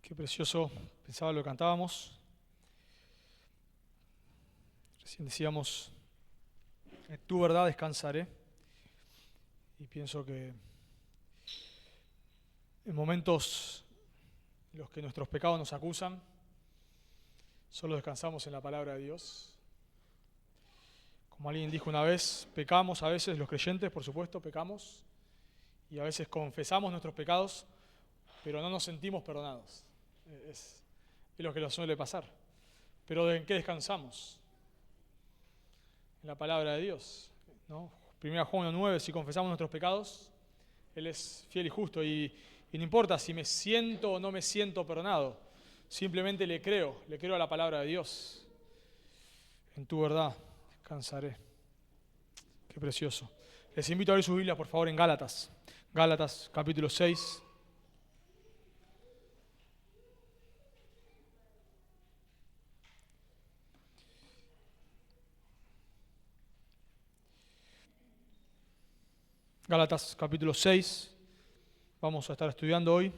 Qué precioso, pensaba lo que cantábamos. Recién decíamos, en tu verdad descansaré. Y pienso que en momentos en los que nuestros pecados nos acusan, solo descansamos en la palabra de Dios. Como alguien dijo una vez, pecamos a veces, los creyentes, por supuesto, pecamos. Y a veces confesamos nuestros pecados, pero no nos sentimos perdonados. Es lo que nos suele pasar. Pero ¿en qué descansamos? En la palabra de Dios, ¿no? 1 Juan 1:9, si confesamos nuestros pecados, Él es fiel y justo. Y no importa si me siento o no me siento perdonado, simplemente le creo a la palabra de Dios. En tu verdad descansaré. Qué precioso. Les invito a abrir sus Biblias, por favor, en Gálatas. Gálatas, capítulo 6. Gálatas capítulo 6, vamos a estar estudiando hoy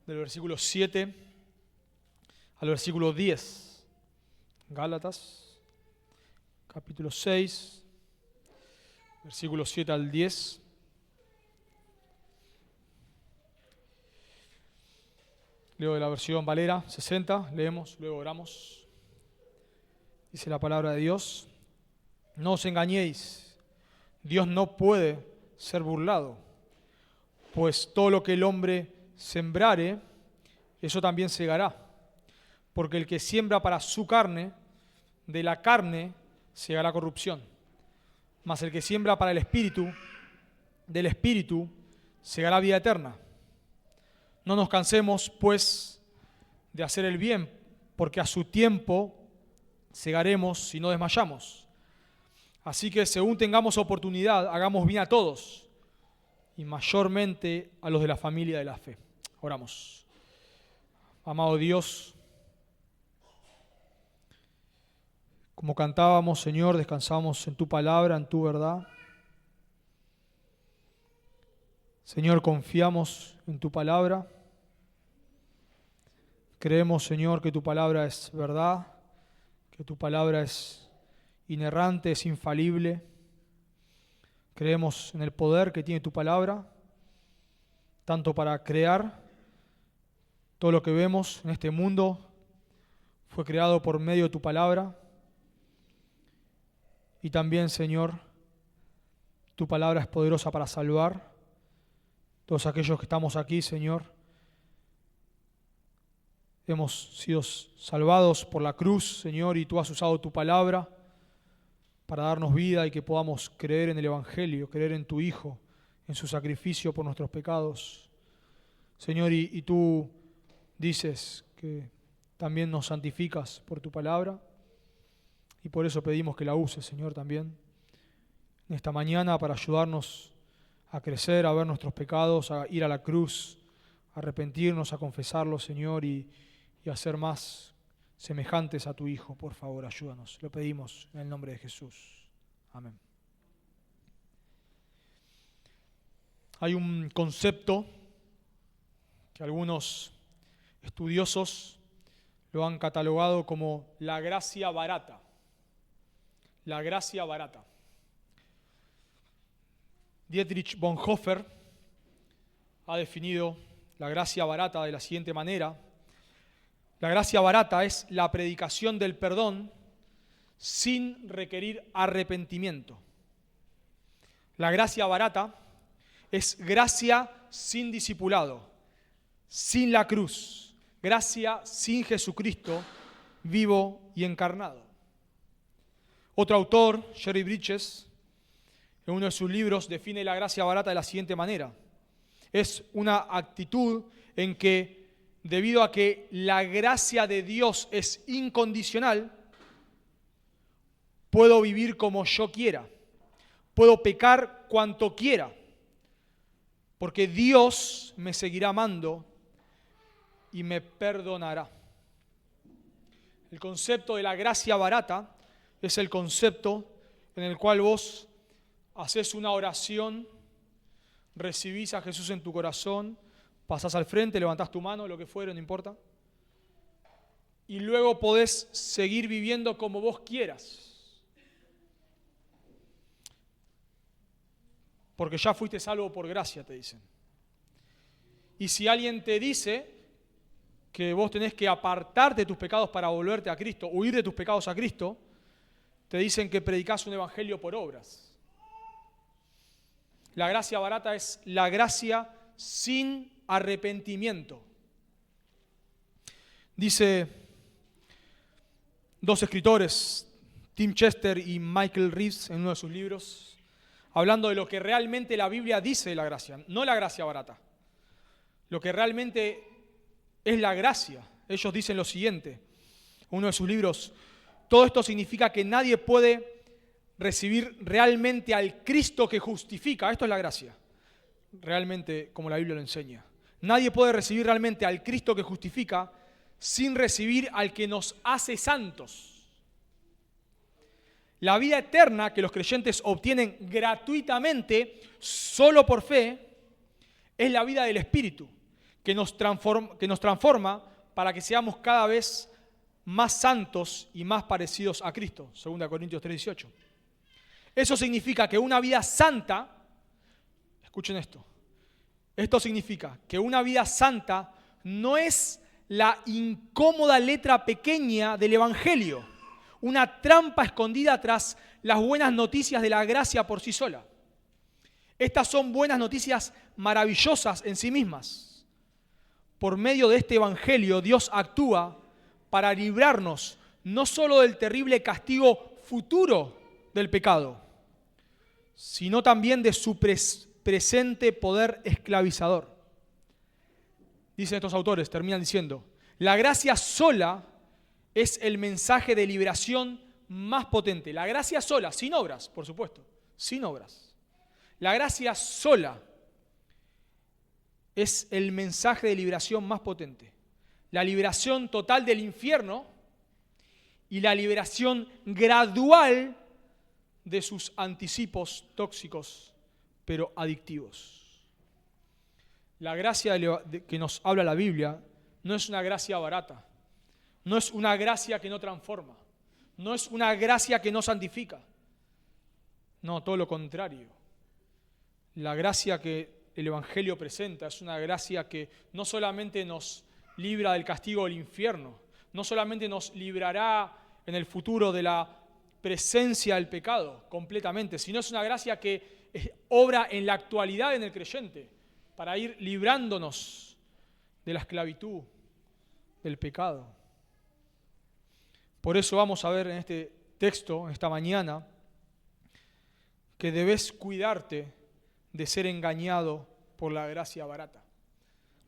del versículo 7 al versículo 10. Gálatas capítulo 6, versículo 7 al 10. Leo de la versión Valera 60, leemos, luego oramos. Dice la palabra de Dios: no os engañéis, Dios no puede ser burlado, pues todo lo que el hombre sembrare, eso también segará. Porque el que siembra para su carne, de la carne segará corrupción. Mas el que siembra para el Espíritu, del Espíritu segará vida eterna. No nos cansemos, pues, de hacer el bien, porque a su tiempo segaremos si no desmayamos. Así que según tengamos oportunidad, hagamos bien a todos, y mayormente a los de la familia de la fe. Oramos. Amado Dios, como cantábamos, Señor, descansamos en tu palabra, en tu verdad. Señor, confiamos en tu palabra. Creemos, Señor, que tu palabra es verdad, que tu palabra es inerrante, es infalible. Creemos en el poder que tiene tu palabra, tanto para crear. Todo lo que vemos en este mundo fue creado por medio de tu palabra. Y también, Señor, tu palabra es poderosa para salvar. Todos aquellos que estamos aquí, Señor, hemos sido salvados por la cruz, Señor, y tú has usado tu palabra para darnos vida y que podamos creer en el Evangelio, creer en tu Hijo, en su sacrificio por nuestros pecados. Señor, y tú dices que también nos santificas por tu palabra, y por eso pedimos que la uses, Señor, también en esta mañana para ayudarnos a crecer, a ver nuestros pecados, a ir a la cruz, a arrepentirnos, a confesarlos, Señor, y a ser más semejantes a tu Hijo. Por favor, ayúdanos. Lo pedimos en el nombre de Jesús. Amén. Hay un concepto que algunos estudiosos lo han catalogado como la gracia barata. La gracia barata. Dietrich Bonhoeffer ha definido la gracia barata de la siguiente manera: la gracia barata es la predicación del perdón sin requerir arrepentimiento. La gracia barata es gracia sin discipulado, sin la cruz, gracia sin Jesucristo vivo y encarnado. Otro autor, Jerry Bridges, en uno de sus libros define la gracia barata de la siguiente manera: es una actitud en que, debido a que la gracia de Dios es incondicional, puedo vivir como yo quiera, puedo pecar cuanto quiera, porque Dios me seguirá amando y me perdonará. El concepto de la gracia barata es el concepto en el cual vos haces una oración, recibís a Jesús en tu corazón, pasás al frente, levantás tu mano, lo que fuere, no importa. Y luego podés seguir viviendo como vos quieras. Porque ya fuiste salvo por gracia, te dicen. Y si alguien te dice que vos tenés que apartarte de tus pecados para volverte a Cristo, huir de tus pecados a Cristo, te dicen que predicás un evangelio por obras. La gracia barata es la gracia sin arrepentimiento. Dice dos escritores, Tim Chester y Michael Reeves, en uno de sus libros, hablando de lo que realmente la Biblia dice de la gracia, no la gracia barata. Lo que realmente es la gracia. Ellos dicen lo siguiente, uno de sus libros: todo esto significa que nadie puede recibir realmente al Cristo que justifica. Esto es la gracia, realmente como la Biblia lo enseña. Nadie puede recibir realmente al Cristo que justifica sin recibir al que nos hace santos. La vida eterna que los creyentes obtienen gratuitamente, solo por fe, es la vida del Espíritu, que nos transforma para que seamos cada vez más santos y más parecidos a Cristo, 2 Corintios 3:18. Eso significa que una vida santa, escuchen esto significa que una vida santa no es la incómoda letra pequeña del Evangelio, una trampa escondida tras las buenas noticias de la gracia por sí sola. Estas son buenas noticias maravillosas en sí mismas. Por medio de este Evangelio, Dios actúa para librarnos no solo del terrible castigo futuro del pecado, sino también de su presente poder esclavizador. Dicen estos autores, terminan diciendo: la gracia sola es el mensaje de liberación más potente. La gracia sola, sin obras, por supuesto, sin obras. La gracia sola es el mensaje de liberación más potente. La liberación total del infierno y la liberación gradual de sus anticipos tóxicos, pero adictivos. La gracia que nos habla la Biblia no es una gracia barata, no es una gracia que no transforma, no es una gracia que no santifica. No, todo lo contrario. La gracia que el Evangelio presenta es una gracia que no solamente nos libra del castigo del infierno, no solamente nos librará en el futuro de la presencia del pecado completamente, sino es una gracia que obra en la actualidad en el creyente para ir librándonos de la esclavitud del pecado. Por eso vamos a ver en este texto, esta mañana, que debes cuidarte de ser engañado por la gracia barata.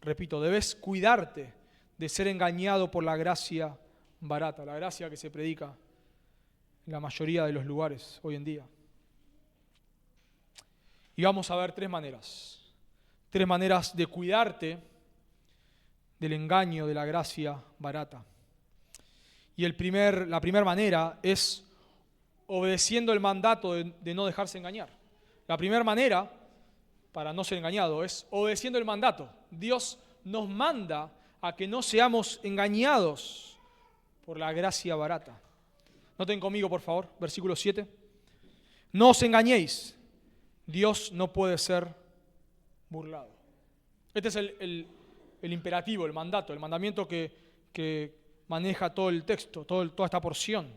Repito, debes cuidarte de ser engañado por la gracia barata, la gracia que se predica en la mayoría de los lugares hoy en día. Y vamos a ver tres maneras de cuidarte del engaño de la gracia barata. Y la primera manera es obedeciendo el mandato de no dejarse engañar. La primera manera para no ser engañado es obedeciendo el mandato. Dios nos manda a que no seamos engañados por la gracia barata. Noten conmigo, por favor, versículo 7. No os engañéis, Dios no puede ser burlado. Este es el imperativo, el mandato, el mandamiento que maneja todo el texto, toda esta porción.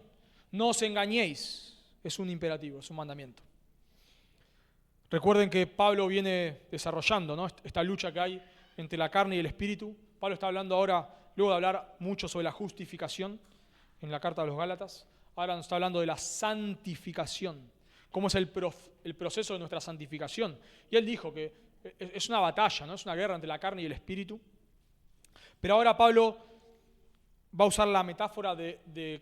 No os engañéis, es un imperativo, es un mandamiento. Recuerden que Pablo viene desarrollando, ¿no?, esta lucha que hay entre la carne y el espíritu. Pablo está hablando ahora, luego de hablar mucho sobre la justificación en la carta de los Gálatas, ahora nos está hablando de la santificación, cómo es el proceso de nuestra santificación. Y él dijo que es una batalla, ¿no?, es una guerra entre la carne y el espíritu. Pero ahora Pablo va a usar la metáfora de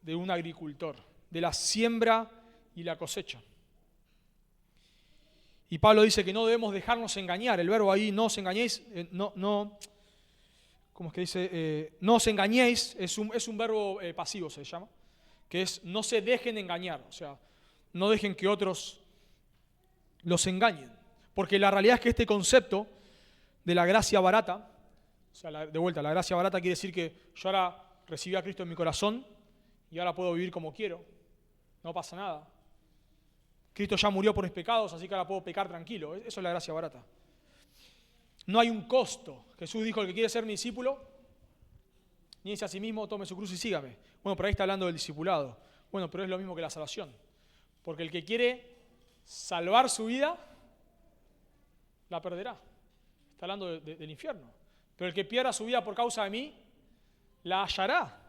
un agricultor, de la siembra y la cosecha. Y Pablo dice que no debemos dejarnos engañar. El verbo ahí, no os engañéis, ¿cómo es que dice? No os engañéis, es un verbo pasivo, se llama, que es no se dejen engañar, o sea, no dejen que otros los engañen. Porque la realidad es que este concepto de la gracia barata. O sea, de vuelta, la gracia barata quiere decir que yo ahora recibí a Cristo en mi corazón y ahora puedo vivir como quiero. No pasa nada. Cristo ya murió por mis pecados, así que ahora puedo pecar tranquilo. Eso es la gracia barata. No hay un costo. Jesús dijo, el que quiere ser mi discípulo, niéguese a sí mismo, tome su cruz y sígame. Bueno, por ahí está hablando del discipulado. Bueno, pero es lo mismo que la salvación. Porque el que quiere salvar su vida, la perderá. Está hablando del infierno. Pero el que pierda su vida por causa de mí, la hallará.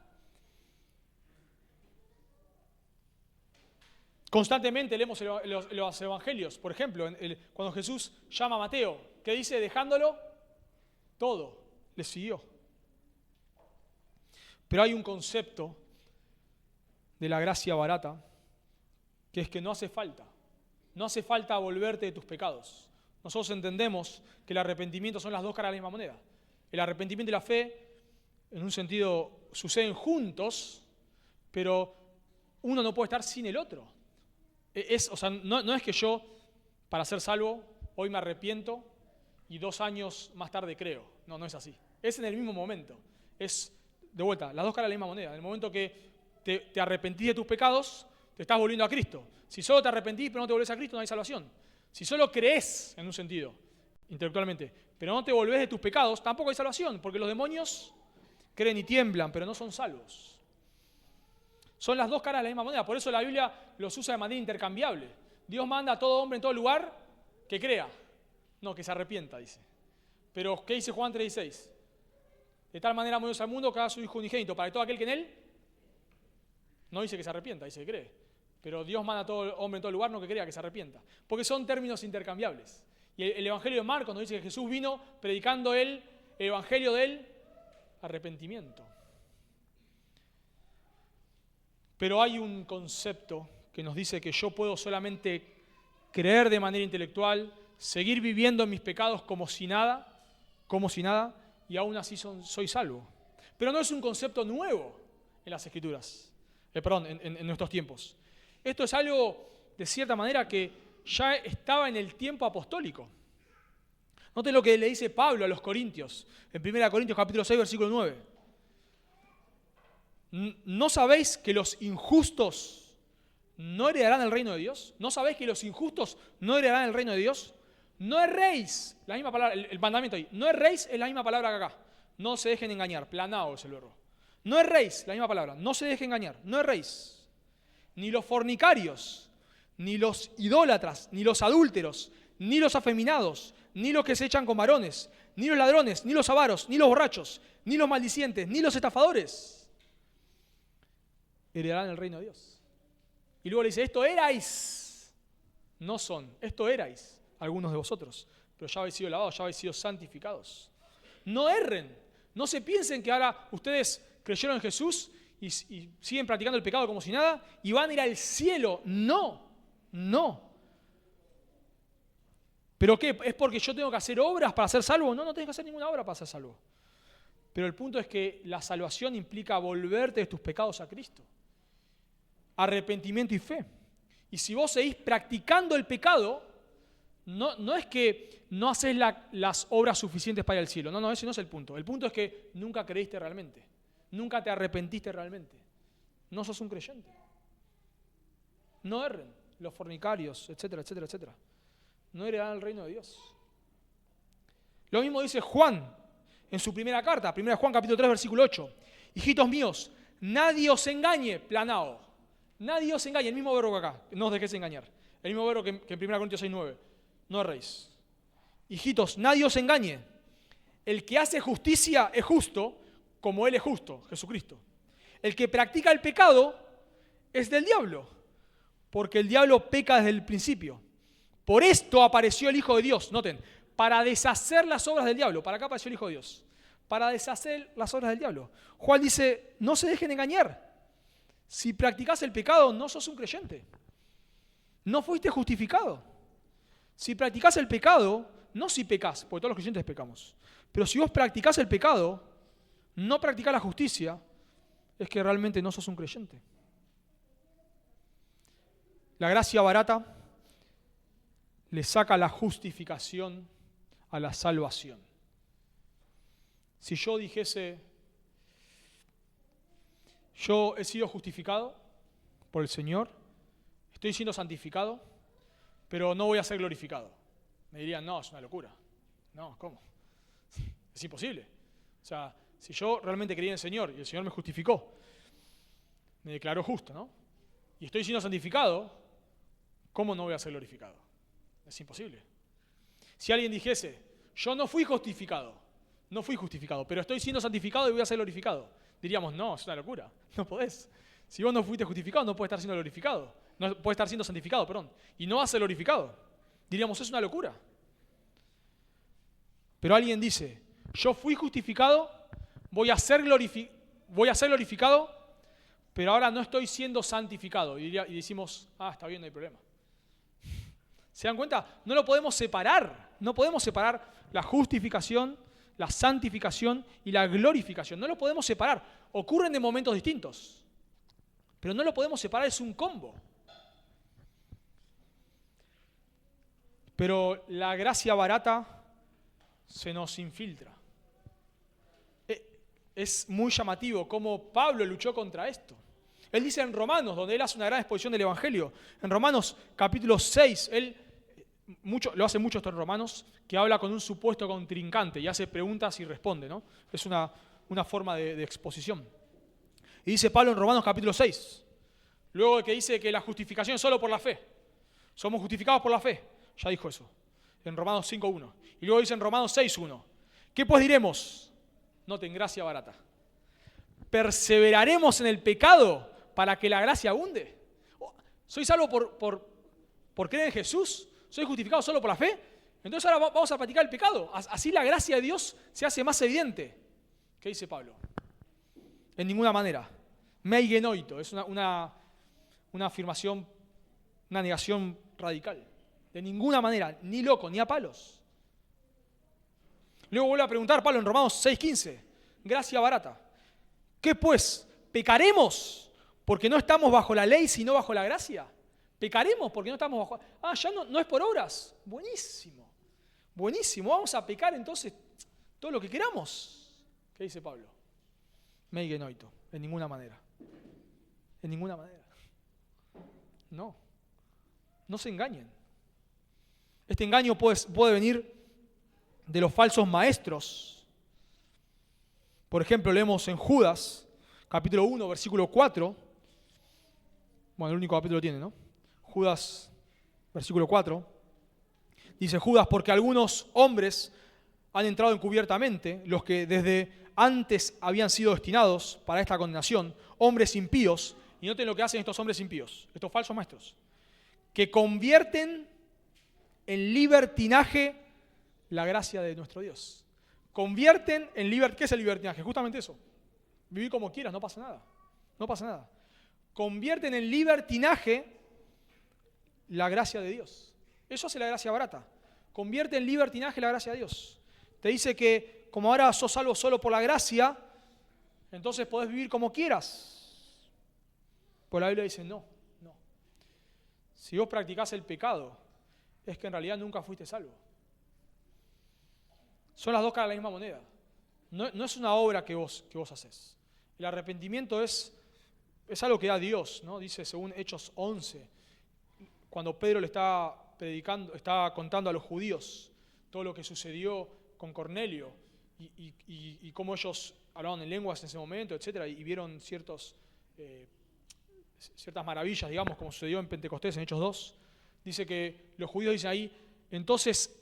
Constantemente leemos los evangelios. Por ejemplo, cuando Jesús llama a Mateo, ¿qué dice? Dejándolo todo, le siguió. Pero hay un concepto de la gracia barata, que es que no hace falta volverte de tus pecados. Nosotros entendemos que el arrepentimiento son las dos caras de la misma moneda. El arrepentimiento y la fe, en un sentido, suceden juntos, pero uno no puede estar sin el otro. No es que yo, para ser salvo, hoy me arrepiento y 2 años más tarde creo. No es así. Es en el mismo momento. Es, de vuelta, las dos caras de la misma moneda. En el momento que te arrepentís de tus pecados, te estás volviendo a Cristo. Si solo te arrepentís pero no te volvés a Cristo, no hay salvación. Si solo crees, en un sentido, intelectualmente, pero no te volvés de tus pecados, tampoco hay salvación, porque los demonios creen y tiemblan, pero no son salvos. Son las dos caras de la misma moneda, por eso la Biblia los usa de manera intercambiable. Dios manda a todo hombre en todo lugar que crea, no, que se arrepienta, dice. Pero, ¿qué dice Juan 3:16? De tal manera amó Dios al mundo que haga su Hijo unigénito, para que todo aquel que en él, no dice que se arrepienta, dice que cree. Pero Dios manda a todo hombre en todo lugar, no que crea, que se arrepienta. Porque son términos intercambiables. Y el Evangelio de Marcos nos dice que Jesús vino predicando el Evangelio del arrepentimiento. Pero hay un concepto que nos dice que yo puedo solamente creer de manera intelectual, seguir viviendo en mis pecados como si nada, y aún así soy salvo. Pero no es un concepto nuevo en las Escrituras, en nuestros tiempos. Esto es algo, de cierta manera, que ya estaba en el tiempo apostólico. Noten lo que le dice Pablo a los Corintios, en 1 Corintios capítulo 6, versículo 9. ¿No sabéis que los injustos no heredarán el reino de Dios? ¿No sabéis que los injustos no heredarán el reino de Dios? No erréis, la misma palabra, el mandamiento ahí, no erréis es la misma palabra que acá. No se dejen engañar, planao es el verbo. No erréis, la misma palabra, no se dejen engañar, no erréis. Ni los fornicarios, ni los idólatras, ni los adúlteros, ni los afeminados, ni los que se echan con varones, ni los ladrones, ni los avaros, ni los borrachos, ni los maldicientes, ni los estafadores heredarán el reino de Dios. Y luego le dice, esto erais, no son, esto erais algunos de vosotros, pero ya habéis sido lavados, ya habéis sido santificados. No erren, no se piensen que ahora ustedes creyeron en Jesús y siguen practicando el pecado como si nada y van a ir al cielo. No. ¿Pero qué? ¿Es porque yo tengo que hacer obras para ser salvo? No tienes que hacer ninguna obra para ser salvo. Pero el punto es que la salvación implica volverte de tus pecados a Cristo. Arrepentimiento y fe. Y si vos seguís practicando el pecado, no es que no haces las obras suficientes para ir al cielo. No, ese no es el punto. El punto es que nunca creíste realmente. Nunca te arrepentiste realmente. No sos un creyente. No erren los fornicarios, etcétera. No heredarán el reino de Dios. Lo mismo dice Juan en su primera carta, 1 Juan capítulo 3, versículo 8. Hijitos míos, nadie os engañe, planao. Nadie os engañe, el mismo verbo que acá, no os dejéis engañar. El mismo verbo que en 1 Corintios 6, 9. No erréis. Hijitos, nadie os engañe. El que hace justicia es justo, como Él es justo, Jesucristo. El que practica el pecado es del diablo, porque el diablo peca desde el principio. Por esto apareció el Hijo de Dios, noten, para deshacer las obras del diablo. Para acá apareció el Hijo de Dios, para deshacer las obras del diablo. Juan dice, no se dejen engañar. Si practicás el pecado, no sos un creyente. No fuiste justificado. Si practicás el pecado, no si pecás, porque todos los creyentes pecamos, pero si vos practicás el pecado, no practicás la justicia, es que realmente no sos un creyente. La gracia barata le saca la justificación a la salvación. si yo dijese, yo he sido justificado por el Señor, estoy siendo santificado, pero no voy a ser glorificado? Me dirían, no, es una locura. No, ¿cómo? Es imposible. O sea, si yo realmente creía en el Señor y el Señor me justificó, me declaró justo, ¿no? Y estoy siendo santificado, ¿cómo no voy a ser glorificado? Es imposible. Si alguien dijese, yo no fui justificado, pero estoy siendo santificado y voy a ser glorificado, diríamos, no, es una locura, no podés. Si vos no fuiste justificado, no puedes estar siendo glorificado, no puedes estar siendo santificado, perdón, y no vas a ser glorificado. Diríamos, es una locura. Pero alguien dice, yo fui justificado, voy a ser glorificado, pero ahora no estoy siendo santificado. Y decimos, está bien, no hay problema. ¿Se dan cuenta? No lo podemos separar. No podemos separar la justificación, la santificación y la glorificación. No lo podemos separar. Ocurren en momentos distintos. Pero no lo podemos separar, es un combo. Pero la gracia barata se nos infiltra. Es muy llamativo cómo Pablo luchó contra esto. Él dice en Romanos, donde él hace una gran exposición del Evangelio, en Romanos capítulo 6, lo hace mucho esto en Romanos, que habla con un supuesto contrincante y hace preguntas y responde, ¿no? Es una forma de exposición. Y dice Pablo en Romanos capítulo 6, luego de que dice que la justificación es solo por la fe. Somos justificados por la fe. Ya dijo eso, en Romanos 5.1. Y luego dice en Romanos 6.1, ¿qué pues diremos? Noten, gracia barata. ¿Perseveraremos en el pecado para que la gracia abunde? ¿Soy salvo por creer en Jesús? ¿Soy justificado solo por la fe? Entonces ahora vamos a practicar el pecado. Así la gracia de Dios se hace más evidente. ¿Qué dice Pablo? En ninguna manera. Meigenoito, es una afirmación, una negación radical. De ninguna manera, ni loco, ni a palos. Luego vuelve a preguntar Pablo en Romanos 6.15, gracia barata. ¿Qué pues? ¿Pecaremos porque no estamos bajo la ley sino bajo la gracia? ¿Pecaremos porque no estamos bajo? Ya no es por obras. Buenísimo. Buenísimo. Vamos a pecar entonces todo lo que queramos. ¿Qué dice Pablo? Meigenoito. En ninguna manera. En ninguna manera. No. No se engañen. Este engaño puede venir de los falsos maestros. Por ejemplo, leemos en Judas, capítulo 1, versículo 4. Bueno, el único capítulo tiene, ¿no? Judas, versículo 4. Dice Judas, porque algunos hombres han entrado encubiertamente, los que desde antes habían sido destinados para esta condenación, hombres impíos, y noten lo que hacen estos hombres impíos, estos falsos maestros, que convierten en libertinaje la gracia de nuestro Dios. Convierten en libertinaje. ¿Qué es el libertinaje? Justamente eso. Vivir como quieras, no pasa nada. No pasa nada. Convierten en libertinaje la gracia de Dios. Eso hace la gracia barata. Convierte en libertinaje la gracia de Dios. Te dice que como ahora sos salvo solo por la gracia, entonces podés vivir como quieras. Pero la Biblia dice no. Si vos practicás el pecado, es que en realidad nunca fuiste salvo. Son las dos caras de la misma moneda. No es una obra que vos haces. El arrepentimiento es algo que da Dios, ¿no? Dice según Hechos 11, cuando Pedro le está contando a los judíos todo lo que sucedió con Cornelio y cómo ellos hablaban en lenguas en ese momento, etcétera, y vieron ciertas maravillas, digamos, como sucedió en Pentecostés en Hechos 2. Dice que los judíos dicen ahí, entonces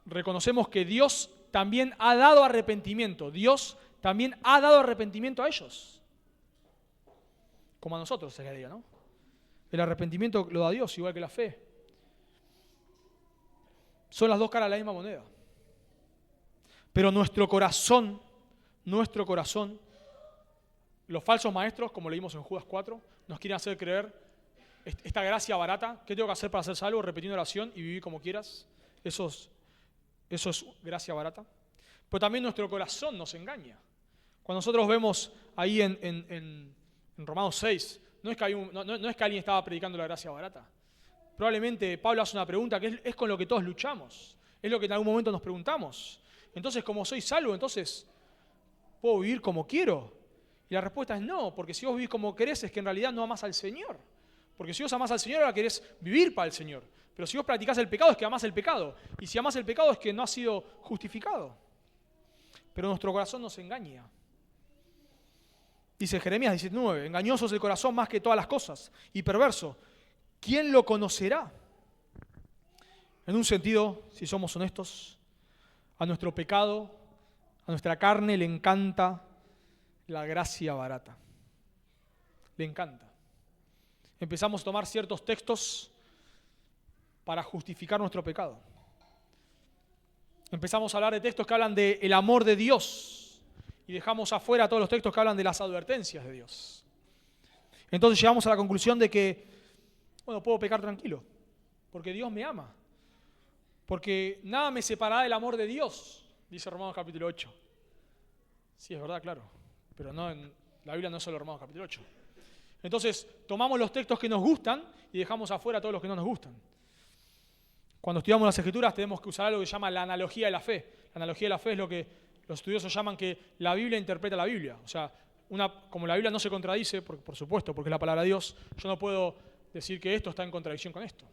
reconocemos que Dios también ha dado arrepentimiento. Dios también ha dado arrepentimiento a ellos. Como a nosotros, se le diga, ¿no? El arrepentimiento lo da Dios, igual que la fe. Son las dos caras de la misma moneda. Pero nuestro corazón, los falsos maestros, como leímos en Judas 4, nos quieren hacer creer esta gracia barata. ¿Qué tengo que hacer para ser salvo? Repetir una oración y vivir como quieras. Eso es gracia barata. Pero también nuestro corazón nos engaña. Cuando nosotros vemos ahí en Romanos 6, no es que alguien estaba predicando la gracia barata. Probablemente Pablo hace una pregunta que es con lo que todos luchamos. Es lo que en algún momento nos preguntamos. Entonces, como soy salvo, entonces, ¿Puedo vivir como quiero? Y la respuesta es no, porque si vos vivís como querés es que en realidad no amás al Señor. Porque si vos amás al Señor, ahora querés vivir para el Señor. Pero si vos practicás el pecado es que amás el pecado. Y si amás el pecado es que no has sido justificado. Pero nuestro corazón nos engaña. Dice Jeremías 19, engañoso es el corazón más que todas las cosas y perverso. ¿Quién lo conocerá? En un sentido, si somos honestos, a nuestro pecado, a nuestra carne le encanta la gracia barata. Le encanta. Empezamos a tomar ciertos textos para justificar nuestro pecado. Empezamos a hablar de textos que hablan del amor de Dios y dejamos afuera todos los textos que hablan de las advertencias de Dios. Entonces llegamos a la conclusión de que, bueno, puedo pecar tranquilo, porque Dios me ama. Porque nada me separará del amor de Dios, dice Romanos capítulo 8. Sí, es verdad, claro, pero no la Biblia no es solo Romanos capítulo 8. Entonces, tomamos los textos que nos gustan y dejamos afuera todos los que no nos gustan. Cuando estudiamos las Escrituras tenemos que usar algo que se llama la analogía de la fe. La analogía de la fe es lo que los estudiosos llaman que la Biblia interpreta la Biblia. O sea, como la Biblia no se contradice, por supuesto, porque es la palabra de Dios, yo no puedo decir que esto está en contradicción con esto.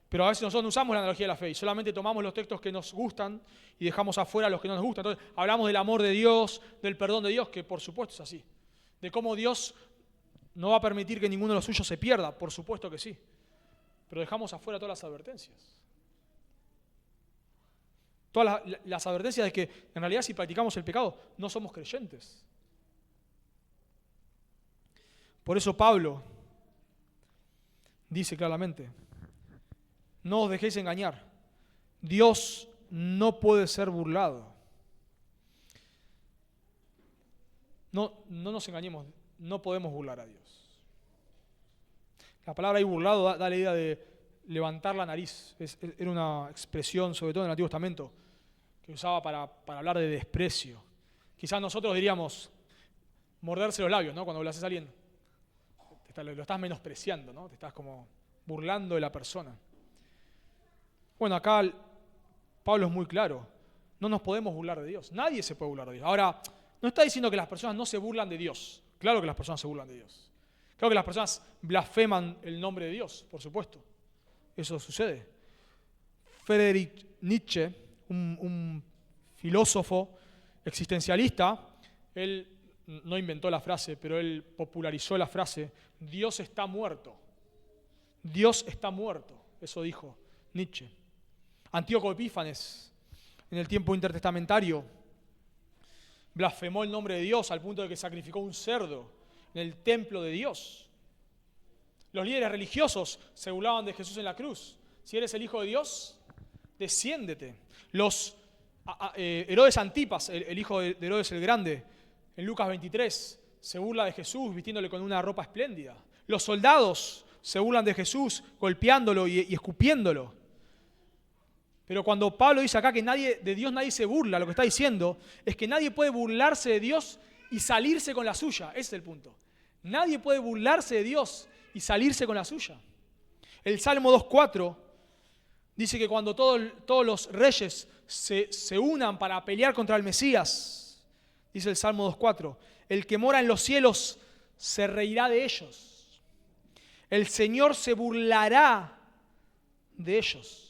Pero a veces nosotros no usamos la analogía de la fe y solamente tomamos los textos que nos gustan y dejamos afuera los que no nos gustan. Entonces hablamos del amor de Dios, del perdón de Dios, que por supuesto es así. De cómo Dios no va a permitir que ninguno de los suyos se pierda, por supuesto que sí. Pero dejamos afuera todas las advertencias. Todas las advertencias de que en realidad si practicamos el pecado no somos creyentes. Por eso Pablo dice claramente, no os dejéis engañar, Dios no puede ser burlado. No nos engañemos, no podemos burlar a Dios. La palabra ahí burlado da la idea de levantar la nariz. Era una expresión, sobre todo en el Antiguo Testamento, que usaba para hablar de desprecio. Quizás nosotros diríamos morderse los labios, ¿no? Cuando le haces a alguien, lo estás menospreciando, ¿no? Te estás como burlando de la persona. Bueno, acá Pablo es muy claro. No nos podemos burlar de Dios. Nadie se puede burlar de Dios. Ahora, no está diciendo que las personas no se burlan de Dios. Claro que las personas se burlan de Dios. Claro que las personas blasfeman el nombre de Dios, por supuesto. Eso sucede. Friedrich Nietzsche, un filósofo existencialista, él no inventó la frase, pero él popularizó la frase, Dios está muerto. Dios está muerto. Eso dijo Nietzsche. Antíoco Epífanes, en el tiempo intertestamentario, blasfemó el nombre de Dios al punto de que sacrificó un cerdo en el templo de Dios. Los líderes religiosos se burlaban de Jesús en la cruz. Si eres el Hijo de Dios, desciéndete. Herodes Antipas, el hijo de Herodes el Grande, en Lucas 23, se burla de Jesús vistiéndole con una ropa espléndida. Los soldados se burlan de Jesús golpeándolo y escupiéndolo. Pero cuando Pablo dice acá que de Dios nadie se burla, lo que está diciendo es que nadie puede burlarse de Dios y salirse con la suya. Ese es el punto. Nadie puede burlarse de Dios y salirse con la suya. El Salmo 2.4 dice que cuando todos los reyes se unan para pelear contra el Mesías, dice el Salmo 2.4, el que mora en los cielos se reirá de ellos. El Señor se burlará de ellos.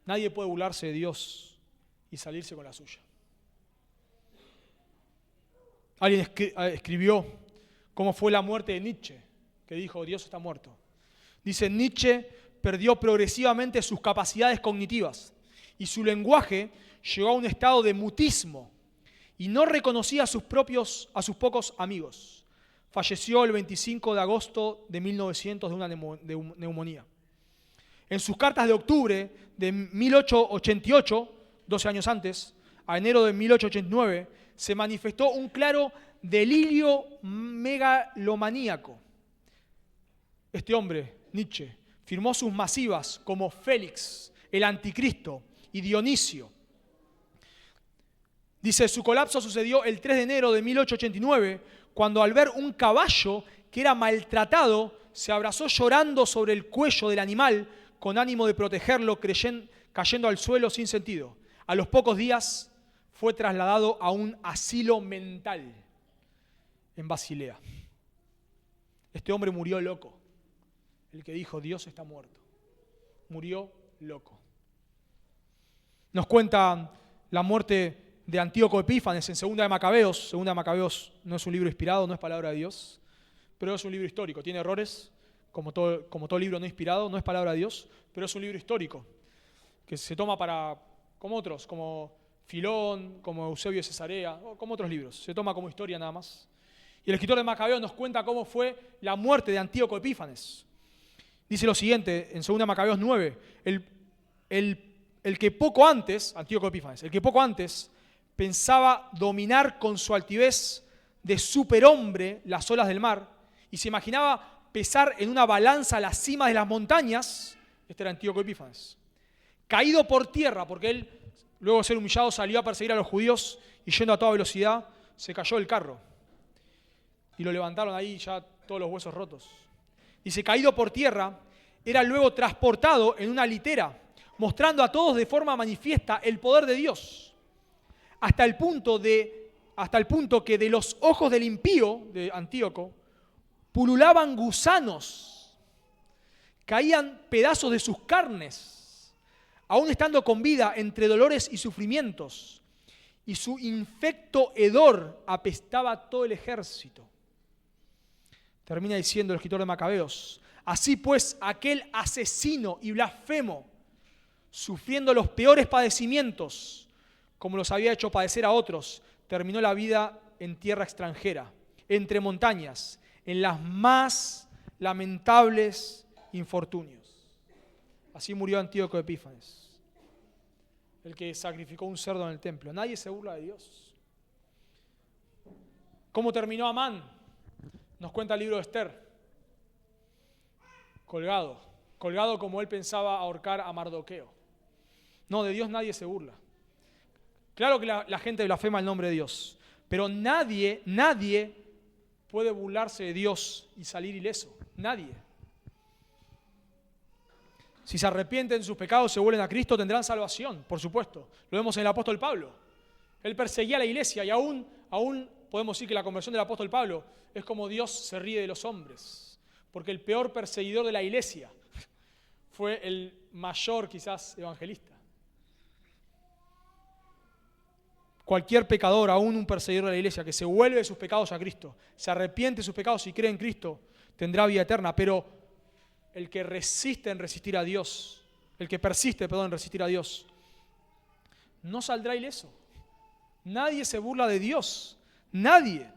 Nadie puede burlarse de Dios y salirse con la suya. Alguien escribió cómo fue la muerte de Nietzsche, que dijo, Dios está muerto. Dice, Nietzsche perdió progresivamente sus capacidades cognitivas y su lenguaje llegó a un estado de mutismo y no reconocía a sus pocos amigos. Falleció el 25 de agosto de 1900 de una neumonía. En sus cartas de octubre de 1888, 12 años antes, a enero de 1889, se manifestó un claro delirio megalomaníaco. Este hombre, Nietzsche, firmó sus masivas como Félix, el Anticristo y Dionisio. Dice, su colapso sucedió el 3 de enero de 1889, cuando al ver un caballo que era maltratado, se abrazó llorando sobre el cuello del animal con ánimo de protegerlo, cayendo al suelo sin sentido. A los pocos días fue trasladado a un asilo mental en Basilea. Este hombre murió loco. El que dijo Dios está muerto. Murió loco. Nos cuenta la muerte de Antíoco Epífanes en Segunda de Macabeos. Segunda de Macabeos no es un libro inspirado, no es palabra de Dios, pero es un libro histórico. Tiene errores, como todo libro no inspirado, no es palabra de Dios, pero es un libro histórico que se toma como otros, como Filón, como Eusebio de Cesarea, o como otros libros. Se toma como historia nada más. Y el escritor de Macabeos nos cuenta cómo fue la muerte de Antíoco Epífanes. Dice lo siguiente en 2 Macabeos 9, el que poco antes, Antíoco Epífanes, el que poco antes pensaba dominar con su altivez de superhombre las olas del mar y se imaginaba pesar en una balanza las cimas de las montañas, este era Antíoco Epífanes, caído por tierra, porque él, luego de ser humillado, salió a perseguir a los judíos y yendo a toda velocidad, se cayó del carro. Y lo levantaron ahí ya todos los huesos rotos. Dice, caído por tierra, era luego transportado en una litera, mostrando a todos de forma manifiesta el poder de Dios, hasta el punto que de los ojos del impío, de Antíoco, pululaban gusanos, caían pedazos de sus carnes, aún estando con vida entre dolores y sufrimientos, y su infecto hedor apestaba todo el ejército. Termina diciendo el escritor de Macabeos, así pues aquel asesino y blasfemo, sufriendo los peores padecimientos, como los había hecho padecer a otros, terminó la vida en tierra extranjera, entre montañas, en las más lamentables infortunios. Así murió Antíoco Epífanes, el que sacrificó un cerdo en el templo. Nadie se burla de Dios. ¿Cómo terminó Amán? Nos cuenta el libro de Esther. Colgado como él pensaba ahorcar a Mardoqueo. No, de Dios nadie se burla. Claro que la gente blasfema el nombre de Dios, pero nadie puede burlarse de Dios y salir ileso. Nadie. Si se arrepienten de sus pecados, se vuelven a Cristo, tendrán salvación, por supuesto. Lo vemos en el apóstol Pablo. Él perseguía a la iglesia y aún podemos decir que la conversión del apóstol Pablo es como Dios se ríe de los hombres. Porque el peor perseguidor de la iglesia fue el mayor, quizás, evangelista. Cualquier pecador, aún un perseguidor de la iglesia, que se vuelve de sus pecados a Cristo, se arrepiente de sus pecados y cree en Cristo, tendrá vida eterna. Pero el que resiste en resistir a Dios, el que persiste, en resistir a Dios, no saldrá ileso. Nadie se burla de Dios. Nadie.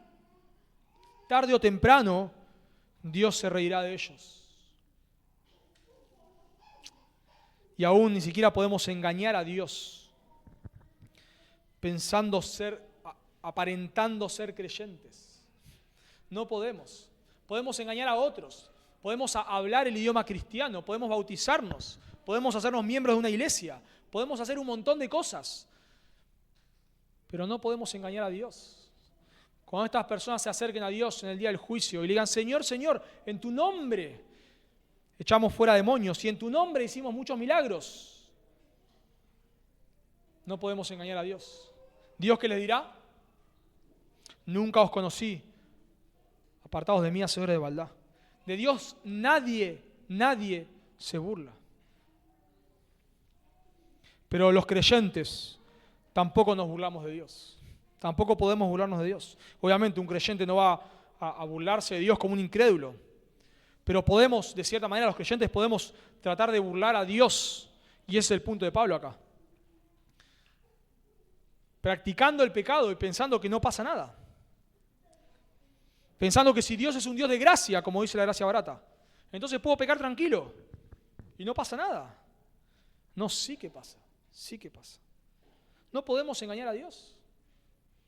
Tarde o temprano, Dios se reirá de ellos. Y aún ni siquiera podemos engañar a Dios aparentando ser creyentes. No podemos. Podemos engañar a otros. Podemos hablar el idioma cristiano. Podemos bautizarnos. Podemos hacernos miembros de una iglesia. Podemos hacer un montón de cosas. Pero no podemos engañar a Dios. Cuando estas personas se acerquen a Dios en el día del juicio y le digan, Señor, Señor, en tu nombre echamos fuera demonios y en tu nombre hicimos muchos milagros. No podemos engañar a Dios. ¿Dios qué les dirá? Nunca os conocí, apartados de mí, hacedores de maldad. De Dios nadie se burla. Pero los creyentes tampoco nos burlamos de Dios. Tampoco podemos burlarnos de Dios. Obviamente un creyente no va a burlarse de Dios como un incrédulo. Pero podemos, de cierta manera, los creyentes podemos tratar de burlar a Dios. Y ese es el punto de Pablo acá. Practicando el pecado y pensando que no pasa nada. Pensando que si Dios es un Dios de gracia, como dice la gracia barata, entonces puedo pecar tranquilo y no pasa nada. No, sí que pasa. No podemos engañar a Dios.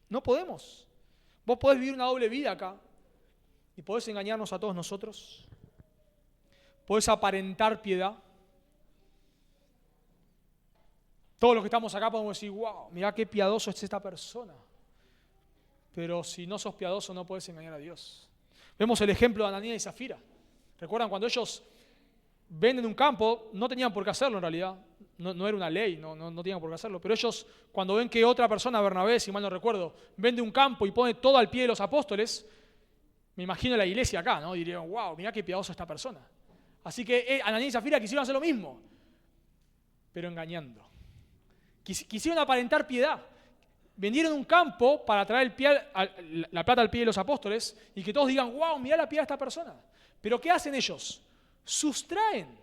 No podemos. Vos podés vivir una doble vida acá y podés engañarnos a todos nosotros. Podés aparentar piedad. Todos los que estamos acá podemos decir, wow, mirá qué piadoso es esta persona. Pero si no sos piadoso no podés engañar a Dios. Vemos el ejemplo de Ananías y Zafira. ¿Recuerdan cuando ellos venden un campo? No tenían por qué hacerlo en realidad. no era una ley, no tenían por qué hacerlo, pero ellos cuando ven que otra persona, Bernabé, si mal no recuerdo, vende un campo y pone todo al pie de los apóstoles, me imagino la iglesia acá, ¿no? Dirían, wow, mirá qué piadoso esta persona. Así que Ananías y Zafira quisieron hacer lo mismo, pero engañando. Quisieron aparentar piedad. Vendieron un campo para traer la plata al pie de los apóstoles y que todos digan, wow, mirá la piedad de esta persona. Pero ¿qué hacen ellos? Sustraen.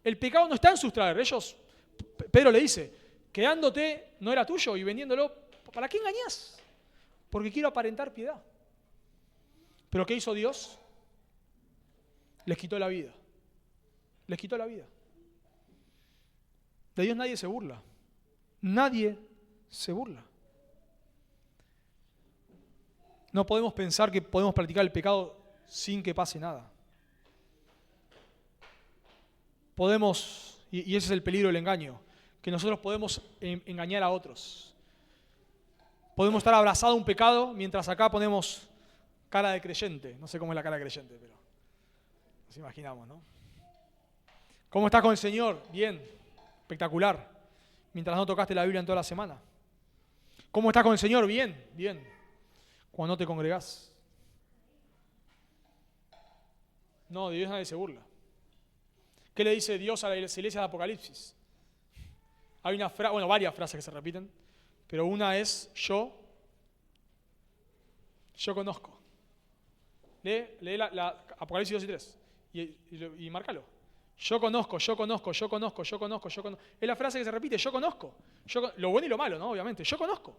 El pecado no está en sustraer. Pedro le dice, quedándote no era tuyo y vendiéndolo, ¿para qué engañás? Porque quiero aparentar piedad. ¿Pero qué hizo Dios? Les quitó la vida. Les quitó la vida. De Dios nadie se burla. Nadie se burla. No podemos pensar que podemos practicar el pecado sin que pase nada. Podemos, y ese es el peligro del engaño, que nosotros podemos engañar a otros. Podemos estar abrazados a un pecado mientras acá ponemos cara de creyente. No sé cómo es la cara de creyente, pero nos imaginamos, ¿no? ¿Cómo estás con el Señor? Bien, espectacular. Mientras no tocaste la Biblia en toda la semana. ¿Cómo estás con el Señor? Bien, bien. Cuando no te congregás. No, de Dios nadie se burla. ¿Qué le dice Dios a la iglesia de Apocalipsis? Hay varias frases que se repiten, pero una es yo conozco. Lee la Apocalipsis 2 y 3 y márcalo. Yo conozco. Es la frase que se repite, yo conozco. Lo bueno y lo malo, ¿no? Obviamente. Yo conozco.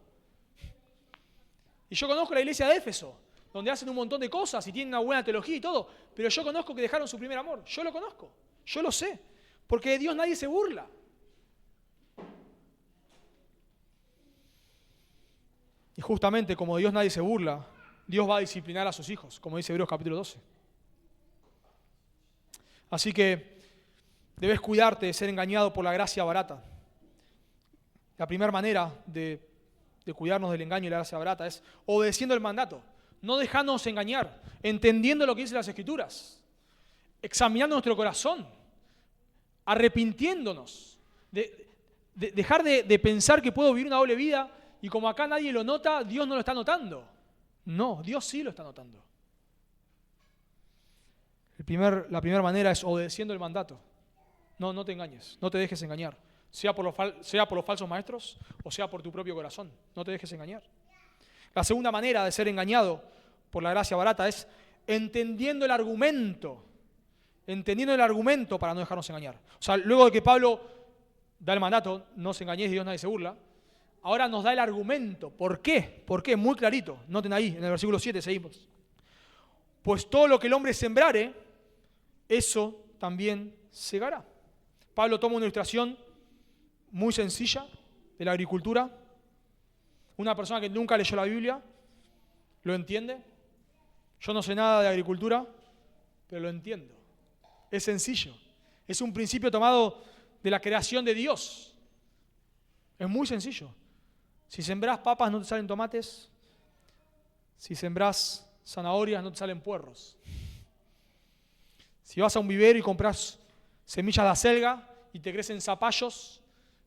Y yo conozco la iglesia de Éfeso, donde hacen un montón de cosas y tienen una buena teología y todo, pero yo conozco que dejaron su primer amor. Yo lo conozco. Yo lo sé. Porque de Dios nadie se burla. Y justamente como de Dios nadie se burla, Dios va a disciplinar a sus hijos, como dice Hebreos capítulo 12. Así que debes cuidarte de ser engañado por la gracia barata. La primera manera de cuidarnos del engaño y la gracia barata es obedeciendo el mandato, no dejándonos engañar, entendiendo lo que dicen las Escrituras, examinando nuestro corazón, arrepintiéndonos, dejar de pensar que puedo vivir una doble vida y como acá nadie lo nota, Dios no lo está notando. No, Dios sí lo está notando. La primera manera es obedeciendo el mandato. No te engañes, no te dejes engañar. Sea por los falsos maestros o sea por tu propio corazón. No te dejes engañar. La segunda manera de ser engañado por la gracia barata es entendiendo el argumento para no dejarnos engañar. O sea, luego de que Pablo da el mandato, no os engañéis, Dios nadie se burla, ahora nos da el argumento. ¿Por qué? ¿Por qué? Muy clarito. Noten ahí, en el versículo 7 seguimos. Pues todo lo que el hombre sembrare, eso también segará. Pablo toma una ilustración muy sencilla de la agricultura. Una persona que nunca leyó la Biblia lo entiende. Yo no sé nada de agricultura, pero lo entiendo. Es sencillo. Es un principio tomado de la creación de Dios. Es muy sencillo. Si sembrás papas no te salen tomates. Si sembrás zanahorias no te salen puerros. Si vas a un vivero y compras semillas de acelga y te crecen zapallos,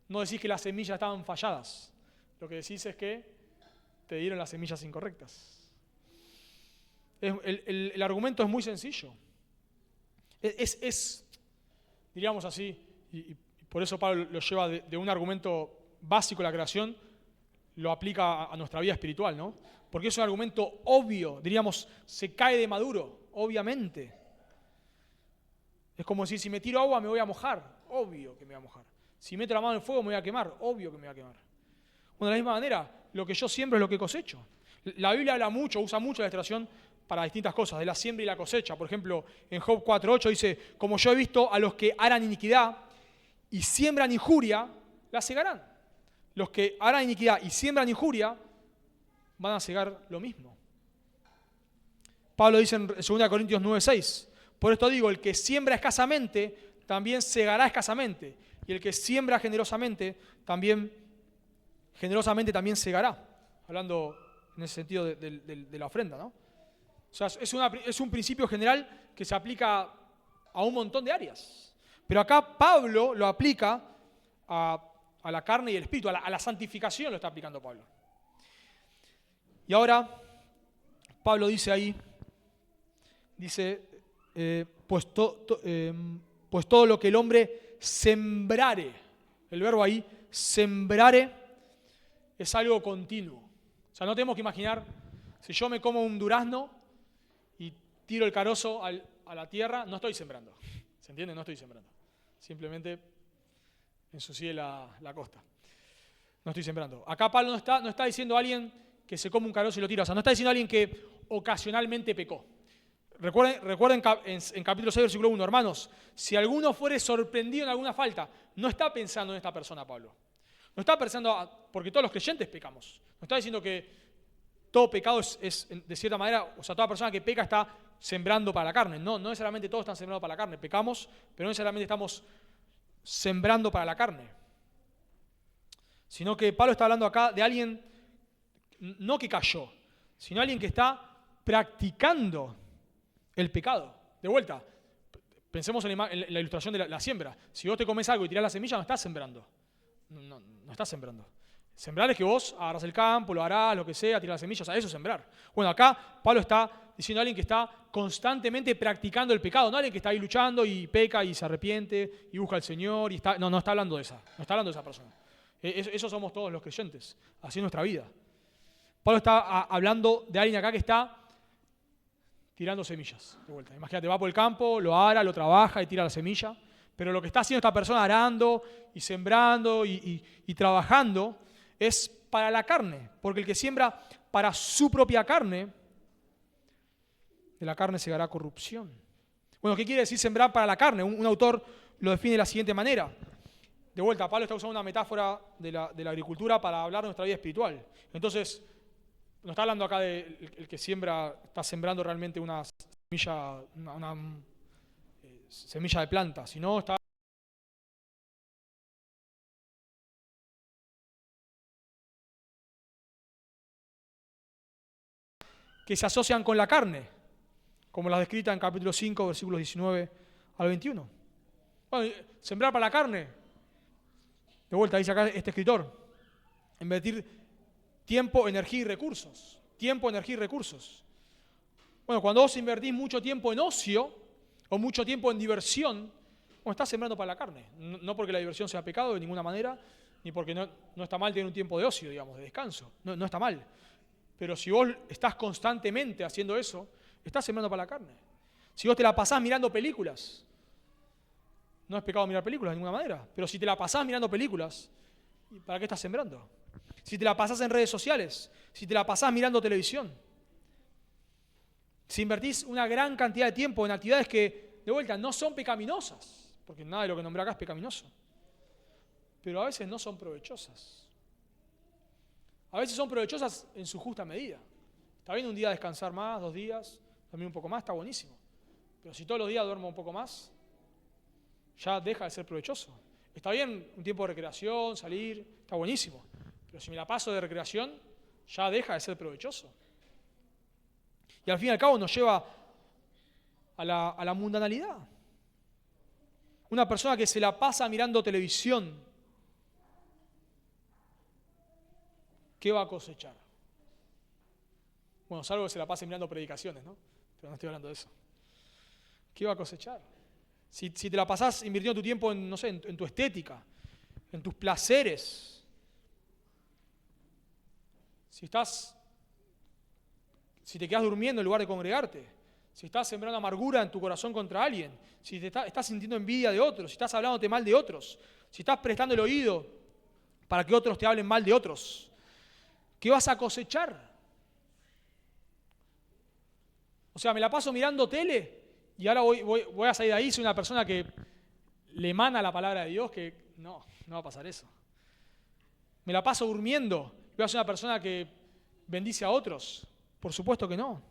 no decís que las semillas estaban falladas. Lo que decís es que te dieron las semillas incorrectas. El argumento es muy sencillo. Diríamos así, y por eso Pablo lo lleva de un argumento básico de la creación, lo aplica a nuestra vida espiritual, ¿no? Porque es un argumento obvio, diríamos, se cae de maduro, obviamente. Es como decir, si me tiro agua me voy a mojar, obvio que me voy a mojar. Si meto la mano en el fuego me voy a quemar, obvio que me voy a quemar. Bueno, de la misma manera, lo que yo siembro es lo que cosecho. La Biblia usa mucho la ilustración para distintas cosas, de la siembra y la cosecha. Por ejemplo, en Job 4:8 dice, como yo he visto a los que harán iniquidad y siembran injuria, la segarán. Los que harán iniquidad y siembran injuria van a segar lo mismo. Pablo dice en 2 Corintios 9:6, por esto digo, el que siembra escasamente, también segará escasamente. Y el que siembra generosamente también segará. Hablando en ese sentido de la ofrenda, ¿no? O sea, es un principio general que se aplica a un montón de áreas. Pero acá Pablo lo aplica a la carne y el espíritu, a la santificación lo está aplicando Pablo. Y ahora, Pablo dice ahí, pues todo lo que el hombre sembrare, el verbo ahí, sembrare, es algo continuo. O sea, no tenemos que imaginar, si yo me como un durazno y tiro el carozo a la tierra, no estoy sembrando. ¿Se entiende? No estoy sembrando. Simplemente ensucié la costa. No estoy sembrando. Acá Pablo no está diciendo a alguien que se come un carozo y lo tira. O sea, no está diciendo a alguien que ocasionalmente pecó. Recuerden en capítulo 6, versículo 1, hermanos, si alguno fuere sorprendido en alguna falta, no está pensando en esta persona, Pablo. No está pensando, porque todos los creyentes pecamos. No está diciendo que todo pecado es de cierta manera, o sea, toda persona que peca está sembrando para la carne. No necesariamente todos están sembrando para la carne. Pecamos, pero no necesariamente estamos sembrando para la carne. Sino que Pablo está hablando acá de alguien, no que cayó, sino alguien que está practicando el pecado. De vuelta, pensemos en la ilustración de la siembra. Si vos te comes algo y tirás la semilla, no estás sembrando. No estás sembrando. Sembrar es que vos agarras el campo, lo harás, lo que sea, tirás las semillas, o sea, eso es sembrar. Bueno, acá Pablo está diciendo a alguien que está constantemente practicando el pecado, no alguien que está ahí luchando y peca y se arrepiente y busca al Señor. No está hablando de esa, no está hablando de esa persona. Eso somos todos los creyentes, así es nuestra vida. Pablo está hablando de alguien acá que está tirando semillas, de vuelta. Imagínate, va por el campo, lo ara, lo trabaja y tira la semilla, pero lo que está haciendo esta persona arando y sembrando y trabajando es para la carne, porque el que siembra para su propia carne, de la carne segará corrupción. Bueno, ¿qué quiere decir sembrar para la carne? Un autor lo define de la siguiente manera. De vuelta, Pablo está usando una metáfora de la agricultura para hablar de nuestra vida espiritual. Entonces, no está hablando acá de el que está sembrando realmente una semilla de planta, sino está que se asocian con la carne, como las descritas en capítulo 5, versículos 19 al 21. Bueno, sembrar para la carne, de vuelta dice acá este escritor, invertir tiempo, energía y recursos. Tiempo, energía y recursos. Bueno, cuando vos invertís mucho tiempo en ocio o mucho tiempo en diversión, bueno, estás sembrando para la carne. No porque la diversión sea pecado de ninguna manera, ni porque no está mal tener un tiempo de ocio, digamos, de descanso. No está mal. Pero si vos estás constantemente haciendo eso, estás sembrando para la carne. Si vos te la pasás mirando películas, no es pecado mirar películas de ninguna manera, pero si te la pasás mirando películas, ¿para qué estás sembrando? Si te la pasás en redes sociales, si te la pasás mirando televisión, si invertís una gran cantidad de tiempo en actividades que, de vuelta, no son pecaminosas, porque nada de lo que nombré acá es pecaminoso, pero a veces no son provechosas. A veces son provechosas en su justa medida. Está bien un día descansar más, 2 días, dormir un poco más, está buenísimo. Pero si todos los días duermo un poco más, ya deja de ser provechoso. Está bien un tiempo de recreación, salir, está buenísimo. Pero si me la paso de recreación, ya deja de ser provechoso. Y al fin y al cabo nos lleva a la mundanalidad. Una persona que se la pasa mirando televisión, ¿qué va a cosechar? Bueno, salvo que se la pase mirando predicaciones, ¿no? Pero no estoy hablando de eso. ¿Qué va a cosechar? Si te la pasás invirtiendo tu tiempo en, no sé, en tu estética, en tus placeres, si te quedas durmiendo en lugar de congregarte, si estás sembrando amargura en tu corazón contra alguien, si estás sintiendo envidia de otros, si estás hablándote mal de otros, si estás prestando el oído para que otros te hablen mal de otros, ¿qué vas a cosechar? O sea, me la paso mirando tele y ahora voy a salir de ahí, soy una persona que le emana la palabra de Dios, que no va a pasar eso. Me la paso durmiendo, voy a ser una persona que bendice a otros. Por supuesto que no.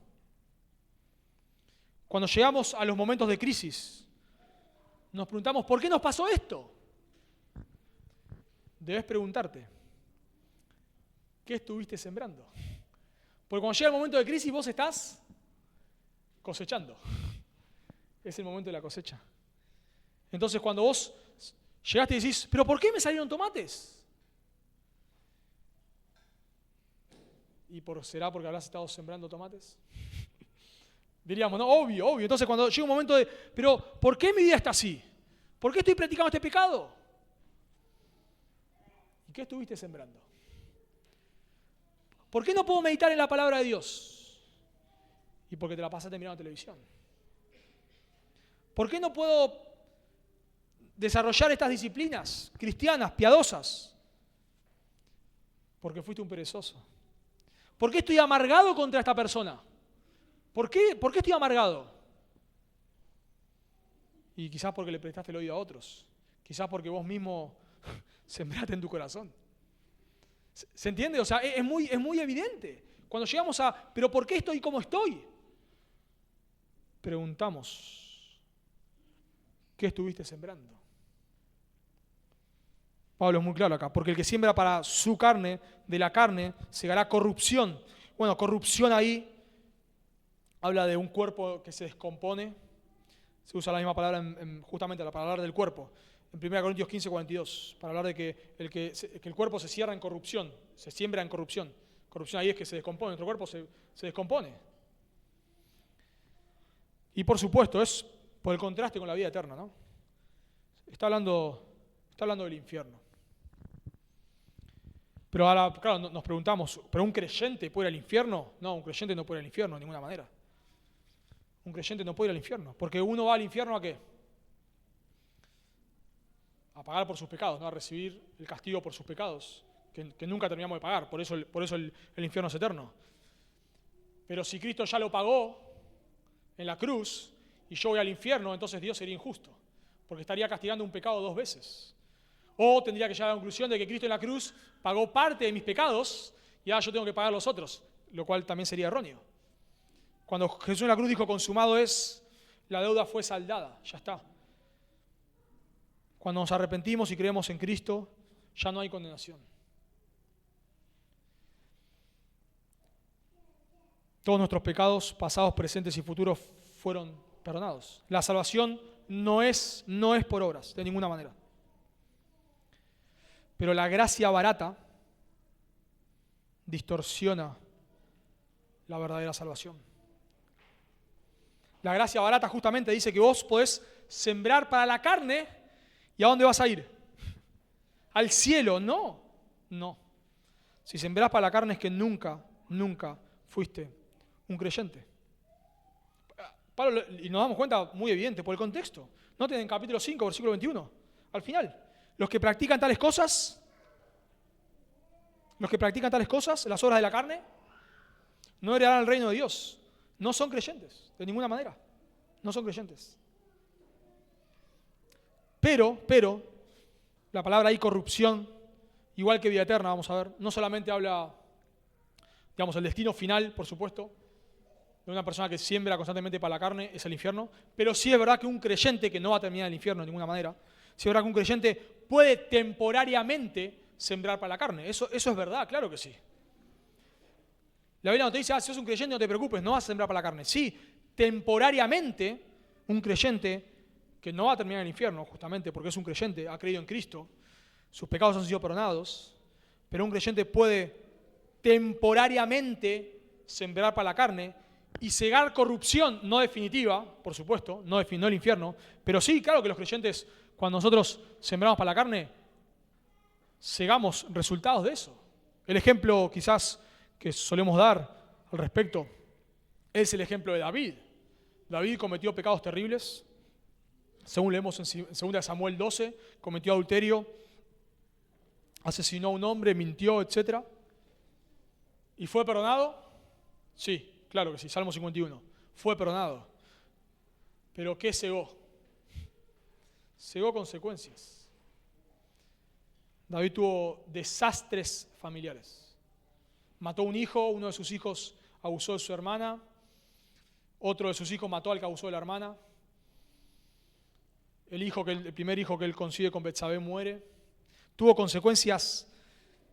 Cuando llegamos a los momentos de crisis, nos preguntamos, ¿por qué nos pasó esto? Debes preguntarte, ¿qué estuviste sembrando? Porque cuando llega el momento de crisis vos estás cosechando. Es el momento de la cosecha. Entonces cuando vos Llegaste y decís, ¿pero por qué me salieron tomates? ¿Será porque habrás estado sembrando tomates? Diríamos, no, obvio. Entonces cuando llega un momento de, pero ¿por qué mi vida está así? ¿Por qué estoy practicando este pecado? ¿Y qué estuviste sembrando? ¿Por qué no puedo meditar en la palabra de Dios? Y porque te la pasaste mirando televisión. ¿Por qué no puedo desarrollar estas disciplinas cristianas, piadosas? Porque fuiste un perezoso. ¿Por qué estoy amargado contra esta persona? ¿Por qué estoy amargado? Y quizás porque le prestaste el oído a otros. Quizás porque vos mismo sembraste en tu corazón. ¿Se entiende? O sea, es muy evidente. Cuando llegamos a, ¿pero por qué estoy como estoy? Preguntamos, ¿qué estuviste sembrando? Pablo es muy claro acá, porque el que siembra para su carne, de la carne, segará corrupción. Bueno, corrupción ahí habla de un cuerpo que se descompone. Se usa la misma palabra justamente para hablar del cuerpo. En 1 Corintios 15, 42, para hablar de que el cuerpo se cierra en corrupción, se siembra en corrupción. Corrupción ahí es que se descompone, nuestro cuerpo se descompone. Y por supuesto, es por el contraste con la vida eterna, ¿no? Está hablando del infierno. Pero ahora, claro, nos preguntamos, ¿pero un creyente puede ir al infierno? No, un creyente no puede ir al infierno de ninguna manera. Un creyente no puede ir al infierno, porque uno va al infierno ¿a qué? A pagar por sus pecados, ¿no? A recibir el castigo por sus pecados, que nunca terminamos de pagar, por eso el infierno es eterno. Pero si Cristo ya lo pagó en la cruz y yo voy al infierno, entonces Dios sería injusto, porque estaría castigando un pecado 2 veces. O tendría que llegar a la conclusión de que Cristo en la cruz pagó parte de mis pecados y ahora yo tengo que pagar los otros, lo cual también sería erróneo. Cuando Jesús en la cruz dijo consumado es, la deuda fue saldada, ya está. Cuando nos arrepentimos y creemos en Cristo, ya no hay condenación. Todos nuestros pecados, pasados, presentes y futuros, fueron perdonados. La salvación no es por obras, de ninguna manera. Pero la gracia barata distorsiona la verdadera salvación. La gracia barata justamente dice que vos podés sembrar para la carne y ¿a dónde vas a ir? ¿Al cielo? No. Si sembrás para la carne es que nunca fuiste un creyente. Pablo, y nos damos cuenta muy evidente por el contexto. Noten en capítulo 5, versículo 21, al final. Los que practican tales cosas, las obras de la carne, no heredarán el reino de Dios. No son creyentes, de ninguna manera. No son creyentes. Pero, la palabra ahí corrupción, igual que vida eterna, vamos a ver, no solamente habla, digamos, el destino final, por supuesto, de una persona que siembra constantemente para la carne, es el infierno, pero sí es verdad que un creyente, que no va a terminar el infierno de ninguna manera, sí es verdad que un creyente puede temporariamente sembrar para la carne. Eso es verdad, claro que sí. La Biblia no te dice, si sos un creyente no te preocupes, no vas a sembrar para la carne. Sí, temporariamente, un creyente que no va a terminar en el infierno, justamente porque es un creyente, ha creído en Cristo, sus pecados han sido perdonados, pero un creyente puede temporariamente sembrar para la carne y cegar corrupción, no definitiva, por supuesto, no el infierno, pero sí, claro que los creyentes, cuando nosotros sembramos para la carne, cegamos resultados de eso. El ejemplo quizás que solemos dar al respecto es el ejemplo de David. David cometió pecados terribles, según leemos en 2 Samuel 12, cometió adulterio, asesinó a un hombre, mintió, etc. ¿Y fue perdonado? Sí, claro que sí, Salmo 51. Fue perdonado. ¿Pero qué cegó? Cegó consecuencias. David tuvo desastres familiares. Mató a un hijo, uno de sus hijos abusó de su hermana, otro de sus hijos mató al que abusó de la hermana. El primer hijo que él concibe con Betsabé muere. Tuvo consecuencias.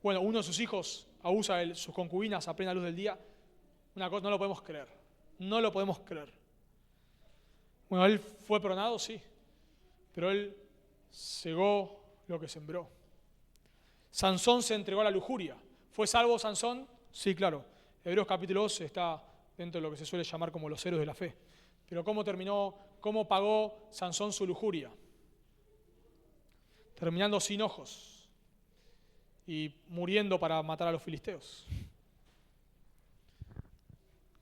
Bueno, uno de sus hijos abusa de sus concubinas a plena luz del día. Una cosa, no lo podemos creer. No lo podemos creer. Bueno, él fue perdonado, sí. Pero él cegó lo que sembró. Sansón se entregó a la lujuria. ¿Fue salvo Sansón? Sí, claro. Hebreos capítulo 12 está dentro de lo que se suele llamar como los héroes de la fe. Pero ¿cómo terminó, cómo pagó Sansón su lujuria? Terminando sin ojos y muriendo para matar a los filisteos.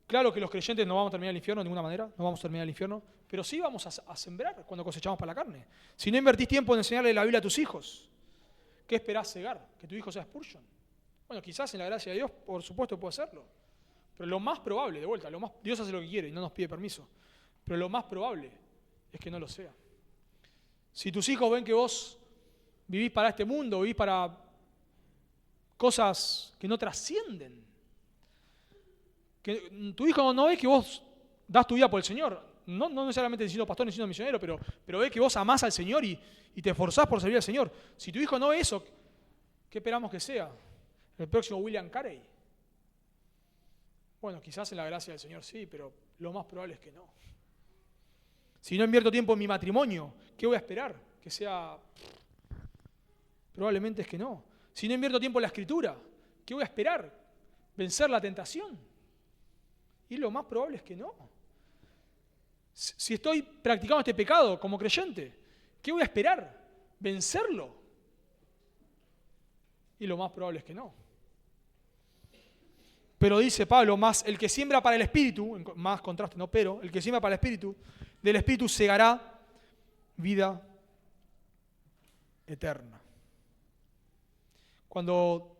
Claro que los creyentes no vamos a terminar el infierno de ninguna manera, no vamos a terminar el infierno, pero sí vamos a sembrar cuando cosechamos para la carne. Si no invertís tiempo en enseñarle la Biblia a tus hijos, ¿qué esperás cegar? ¿Que tu hijo sea Spurgeon? Bueno, quizás en la gracia de Dios, por supuesto, puede hacerlo. Pero lo más probable, de vuelta, Dios hace lo que quiere y no nos pide permiso. Pero lo más probable es que no lo sea. Si tus hijos ven que vos vivís para este mundo, vivís para cosas que no trascienden, que tu hijo no ve que vos das tu vida por el Señor, no necesariamente siendo pastor ni siendo misionero, pero ve que vos amás al Señor y te esforzás por servir al Señor. Si tu hijo no ve eso, ¿qué esperamos que sea? ¿El próximo William Carey? Bueno, quizás en la gracia del Señor sí, pero lo más probable es que no. Si no invierto tiempo en mi matrimonio, ¿qué voy a esperar? Que sea... Probablemente es que no. Si no invierto tiempo en la Escritura, ¿qué voy a esperar? ¿Vencer la tentación? Y lo más probable es que no. Si estoy practicando este pecado como creyente, ¿qué voy a esperar? ¿Vencerlo? Y lo más probable es que no. Pero dice Pablo, más el que siembra para el Espíritu, más contraste, no, pero el que siembra para el Espíritu, del Espíritu segará vida eterna. Cuando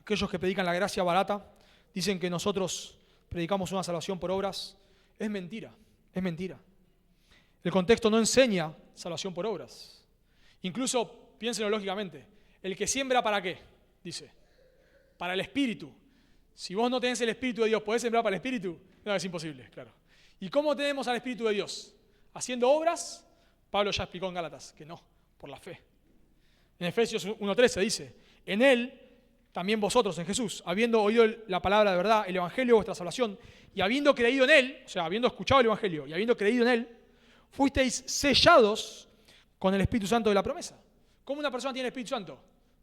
aquellos que predican la gracia barata dicen que nosotros predicamos una salvación por obras, es mentira, es mentira. El contexto no enseña salvación por obras. Incluso, piénsenlo lógicamente, el que siembra ¿para qué? Dice, para el Espíritu. Si vos no tenés el Espíritu de Dios, ¿podés sembrar para el Espíritu? No, es imposible, claro. ¿Y cómo tenemos al Espíritu de Dios? ¿Haciendo obras? Pablo ya explicó en Gálatas que no, por la fe. En Efesios 1:13 dice, en Él, también vosotros, en Jesús, habiendo oído la palabra de verdad, el Evangelio de vuestra salvación, y habiendo creído en Él, o sea, habiendo escuchado el Evangelio y habiendo creído en Él, fuisteis sellados con el Espíritu Santo de la promesa. ¿Cómo una persona tiene el Espíritu Santo?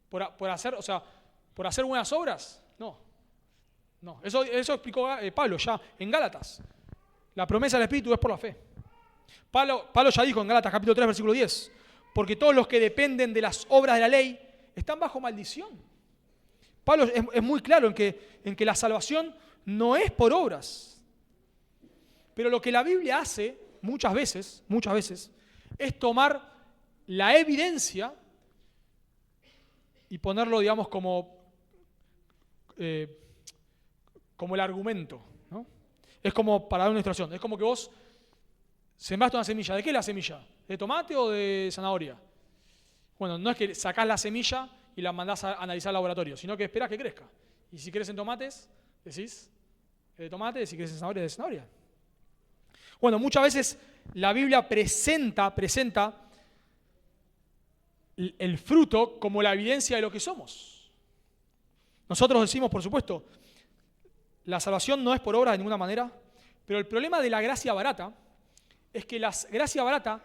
¿Por hacer buenas obras? No. Eso explicó Pablo ya en Gálatas. La promesa del Espíritu es por la fe. Pablo ya dijo en Gálatas capítulo 3, versículo 10, porque todos los que dependen de las obras de la ley están bajo maldición. Pablo es muy claro en que la salvación no es por obras. Pero lo que la Biblia hace muchas veces, es tomar la evidencia y ponerlo, digamos, como el argumento, ¿no? Es como para dar una ilustración. Es como que vos sembraste una semilla. ¿De qué es la semilla? ¿De tomate o de zanahoria? Bueno, no es que sacás la semilla y la mandás a analizar al laboratorio, sino que esperás que crezca. Y si crecen tomates, decís de tomate, si crecen zanahoria, de zanahoria. Bueno, muchas veces la Biblia presenta el fruto como la evidencia de lo que somos. Nosotros decimos, por supuesto, la salvación no es por obra de ninguna manera, pero el problema de la gracia barata es que la gracia barata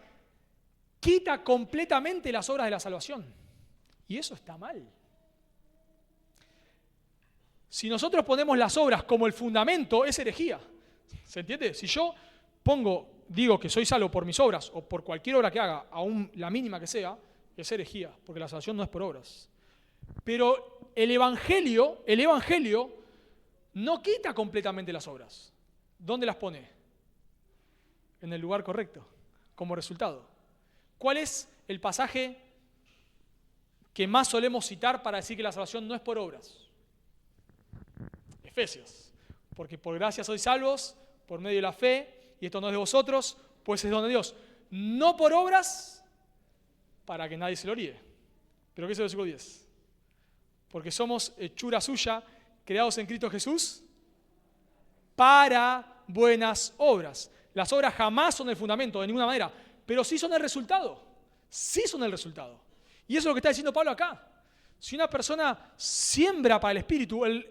quita completamente las obras de la salvación. Y eso está mal. Si nosotros ponemos las obras como el fundamento, es herejía. ¿Se entiende? Si yo digo que soy salvo por mis obras o por cualquier obra que haga, aún la mínima que sea, es herejía, porque la salvación no es por obras. Pero el Evangelio no quita completamente las obras. ¿Dónde las pone? En el lugar correcto, como resultado. ¿Cuál es el pasaje que más solemos citar para decir que la salvación no es por obras? Efesios. Porque por gracia sois salvos, por medio de la fe, y esto no es de vosotros, pues es don de Dios. No por obras, para que nadie se lo ríe. ¿Pero qué es el versículo 10? Porque somos hechura suya, creados en Cristo Jesús, para buenas obras. Las obras jamás son el fundamento, de ninguna manera, pero sí son el resultado. Sí son el resultado. Y eso es lo que está diciendo Pablo acá. Si una persona siembra para el Espíritu, el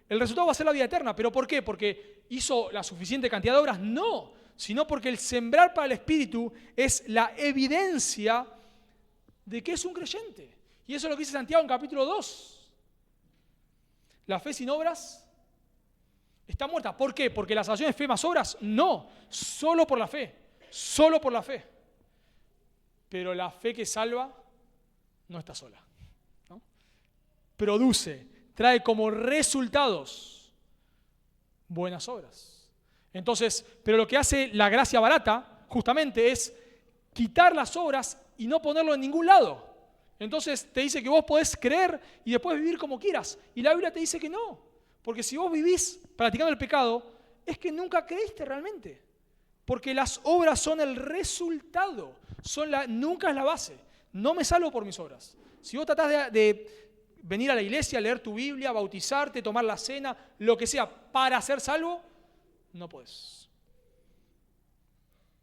resultado va a ser la vida eterna. ¿Pero por qué? ¿Porque hizo la suficiente cantidad de obras? No, sino porque el sembrar para el Espíritu es la evidencia de que es un creyente. Y eso es lo que dice Santiago en capítulo 2. La fe sin obras está muerta. ¿Por qué? ¿Porque la salvación es fe más obras? No, solo por la fe. Solo por la fe. Pero la fe que salva no está sola, ¿no? Produce, trae como resultados buenas obras. Entonces, pero lo que hace la gracia barata, justamente, es quitar las obras y no ponerlo en ningún lado. Entonces te dice que vos podés creer y después vivir como quieras. Y la Biblia te dice que no. Porque si vos vivís practicando el pecado, es que nunca creíste realmente. Porque las obras son el resultado, nunca es la base. No me salvo por mis obras. Si vos tratás de venir a la iglesia, leer tu Biblia, bautizarte, tomar la cena, lo que sea, para ser salvo, no podés.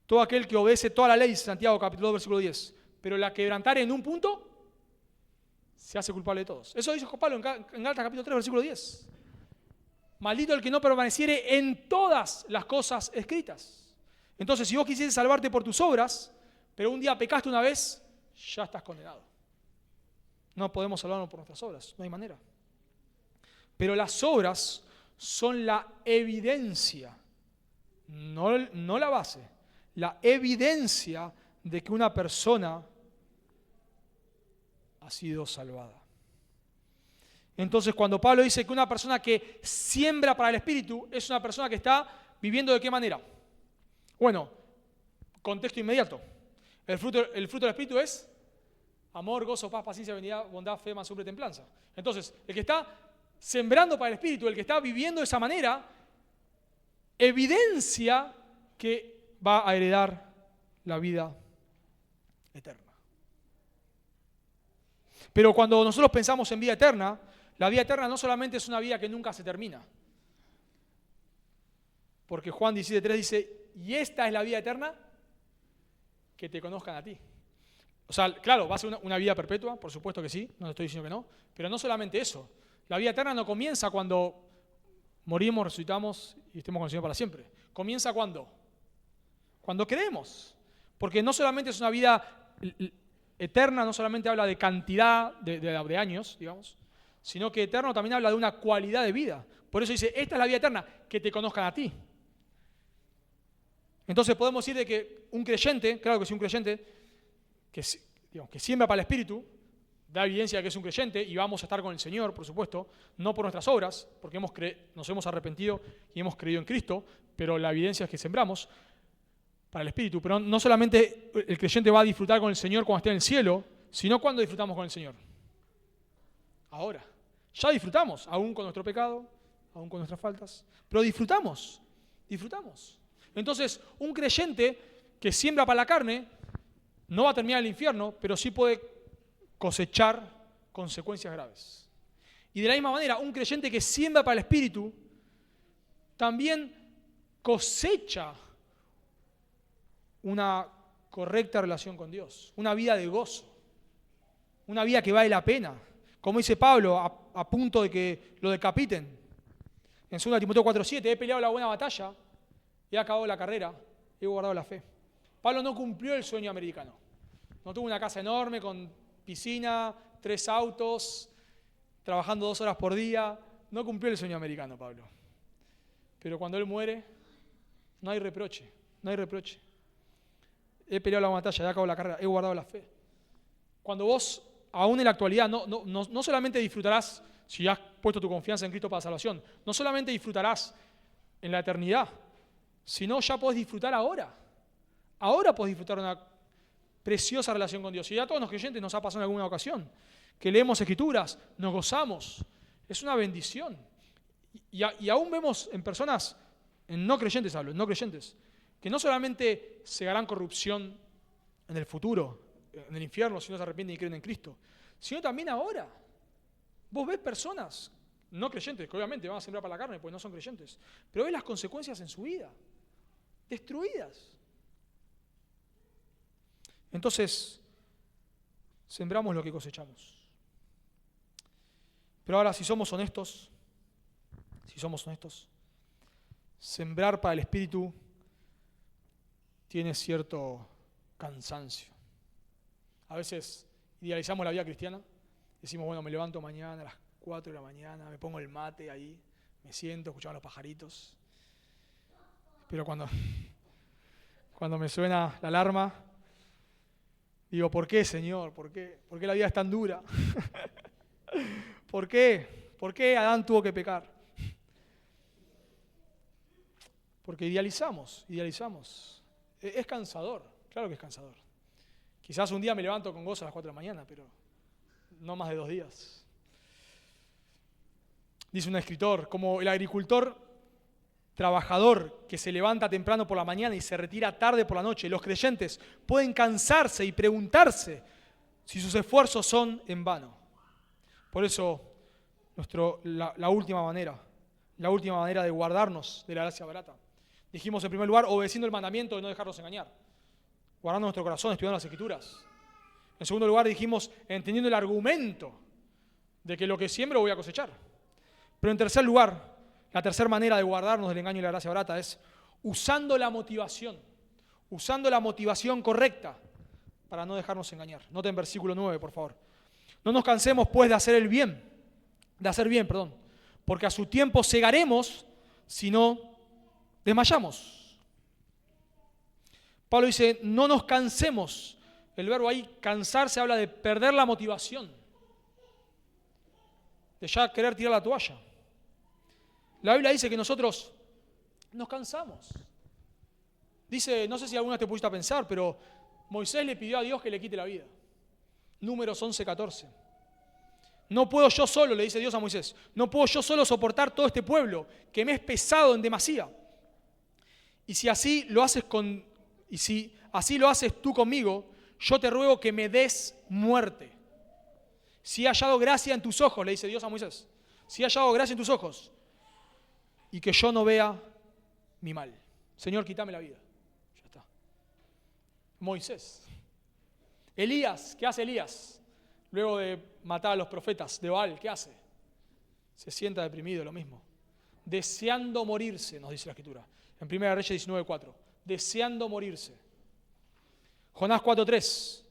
Todo aquel que obedece toda la ley, dice Santiago capítulo 2, versículo 10, pero la quebrantare en un punto, se hace culpable de todos. Eso dice Pablo en Gálatas capítulo 3, versículo 10. Maldito el que no permaneciere en todas las cosas escritas. Entonces, si vos quisieras salvarte por tus obras, pero un día pecaste una vez, ya estás condenado. No podemos salvarnos por nuestras obras, no hay manera. Pero las obras son la evidencia, no la base, la evidencia de que una persona ha sido salvada. Entonces, cuando Pablo dice que una persona que siembra para el Espíritu es una persona que está viviendo ¿de qué manera? Bueno, contexto inmediato. El fruto del Espíritu es amor, gozo, paz, paciencia, benignidad, bondad, fe, mansedumbre, templanza. Entonces, el que está sembrando para el Espíritu, el que está viviendo de esa manera, evidencia que va a heredar la vida eterna. Pero cuando nosotros pensamos en vida eterna, la vida eterna no solamente es una vida que nunca se termina. Porque Juan 17:3 dice, y esta es la vida eterna, que te conozcan a ti. O sea, claro, va a ser una vida perpetua, por supuesto que sí, no estoy diciendo que no, pero no solamente eso. La vida eterna no comienza cuando morimos, resucitamos y estemos con el Señor para siempre. ¿Comienza cuándo? Cuando creemos. Porque no solamente es una vida eterna, no solamente habla de cantidad de años, digamos, sino que eterno también habla de una cualidad de vida. Por eso dice, esta es la vida eterna, que te conozcan a ti. Entonces podemos decir de que un creyente, claro que sí, un creyente que siembra para el Espíritu, da evidencia de que es un creyente y vamos a estar con el Señor, por supuesto, no por nuestras obras, porque nos hemos arrepentido y hemos creído en Cristo, pero la evidencia es que sembramos para el Espíritu. Pero no solamente el creyente va a disfrutar con el Señor cuando esté en el cielo, sino cuando disfrutamos con el Señor. Ahora. Ya disfrutamos, aún con nuestro pecado, aún con nuestras faltas, pero disfrutamos. Entonces, un creyente que siembra para la carne no va a terminar en el infierno, pero sí puede cosechar consecuencias graves. Y de la misma manera, un creyente que siembra para el Espíritu también cosecha una correcta relación con Dios, una vida de gozo, una vida que vale la pena. Como dice Pablo, a punto de que lo decapiten. En 2 Timoteo 4:7, he peleado la buena batalla, he acabado la carrera, he guardado la fe. Pablo no cumplió el sueño americano. No tuvo una casa enorme con piscina, 3 autos, trabajando 2 horas por día. No cumplió el sueño americano, Pablo. Pero cuando él muere, no hay reproche. He peleado la batalla, he acabado la carrera, he guardado la fe. Cuando vos, aún en la actualidad, no solamente disfrutarás, si has puesto tu confianza en Cristo para la salvación, no solamente disfrutarás en la eternidad, sino ya podés disfrutar ahora. Ahora podés disfrutar una preciosa relación con Dios. Y a todos los creyentes nos ha pasado en alguna ocasión, que leemos Escrituras, nos gozamos. Es una bendición. Y aún vemos en personas, en no creyentes hablo, en no creyentes, que no solamente segarán corrupción en el futuro, en el infierno, si no se arrepienten y creen en Cristo, sino también ahora. Vos ves personas no creyentes, que obviamente van a sembrar para la carne, porque no son creyentes, pero ves las consecuencias en su vida, destruidas. Entonces, sembramos lo que cosechamos. Pero ahora, si somos honestos, sembrar para el Espíritu tiene cierto cansancio. A veces idealizamos la vida cristiana. Decimos, bueno, me levanto mañana a las 4 de la mañana, me pongo el mate ahí, me siento, escuchando a los pajaritos. Pero cuando me suena la alarma, digo, ¿por qué, Señor? ¿Por qué? ¿Por qué la vida es tan dura? ¿Por qué? ¿Por qué Adán tuvo que pecar? Porque idealizamos. Es cansador, claro que es cansador. Quizás un día me levanto con gozo a las 4 de la mañana, pero no más de 2 días. Dice un escritor, como el agricultor trabajador que se levanta temprano por la mañana y se retira tarde por la noche, los creyentes pueden cansarse y preguntarse si sus esfuerzos son en vano. Por eso, la última manera de guardarnos de la gracia barata. Dijimos en primer lugar, obedeciendo el mandamiento de no dejarnos engañar, guardando nuestro corazón, estudiando las Escrituras. En segundo lugar dijimos, entendiendo el argumento de que lo que siembro voy a cosechar. Pero en tercer lugar, la tercera manera de guardarnos del engaño y la gracia barata es usando la motivación correcta para no dejarnos engañar. Noten versículo 9, por favor. No nos cansemos pues de hacer bien, porque a su tiempo segaremos si no desmayamos. Pablo dice, no nos cansemos. El verbo ahí, cansarse, habla de perder la motivación, de ya querer tirar la toalla. La Biblia dice que nosotros nos cansamos. Dice, no sé si alguna vez te pusiste a pensar, pero Moisés le pidió a Dios que le quite la vida. Números 11:14. No puedo yo solo, le dice Dios a Moisés, no puedo yo solo soportar todo este pueblo, que me es pesado en demasía. Y si así lo haces tú conmigo, yo te ruego que me des muerte. Si he hallado gracia en tus ojos, le dice Dios a Moisés, si he hallado gracia en tus ojos, y que yo no vea mi mal. Señor, quítame la vida. Ya está. Moisés. Elías, ¿qué hace Elías? Luego de matar a los profetas de Baal, ¿qué hace? Se sienta deprimido, lo mismo. Deseando morirse, nos dice la Escritura. En 1 Reyes 19:4. Deseando morirse. Jonás 4:3.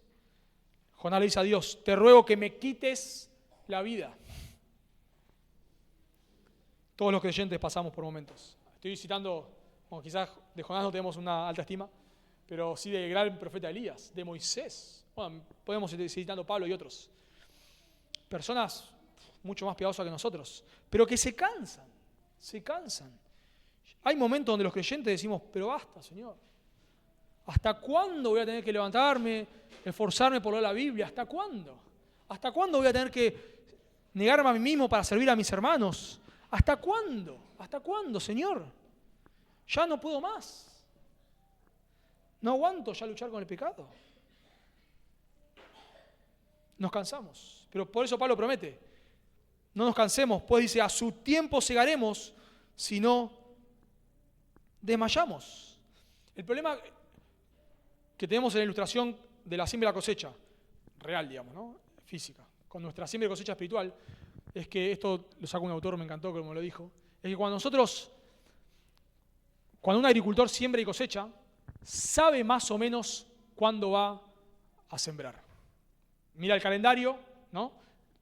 Jonás le dice a Dios, te ruego que me quites la vida. Todos los creyentes pasamos por momentos. Estoy citando, bueno, quizás de Jonás no tenemos una alta estima, pero sí del gran profeta Elías, de Moisés. Bueno, podemos ir citando Pablo y otros. Personas mucho más piadosas que nosotros, pero que se cansan. Hay momentos donde los creyentes decimos, pero basta, Señor. ¿Hasta cuándo voy a tener que levantarme, esforzarme por leer la Biblia? ¿Hasta cuándo? ¿Hasta cuándo voy a tener que negarme a mí mismo para servir a mis hermanos? ¿Hasta cuándo? ¿Hasta cuándo, Señor? Ya no puedo más. No aguanto ya luchar con el pecado. Nos cansamos. Pero por eso Pablo promete, no nos cansemos, pues dice, a su tiempo segaremos si no desmayamos. El problema que tenemos en la ilustración de la siembra y la cosecha, real, digamos, ¿no? Física, con nuestra siembra y cosecha espiritual, es que esto lo sacó un autor, me encantó como lo dijo, es que cuando un agricultor siembra y cosecha, sabe más o menos cuándo va a sembrar. Mira el calendario, ¿no?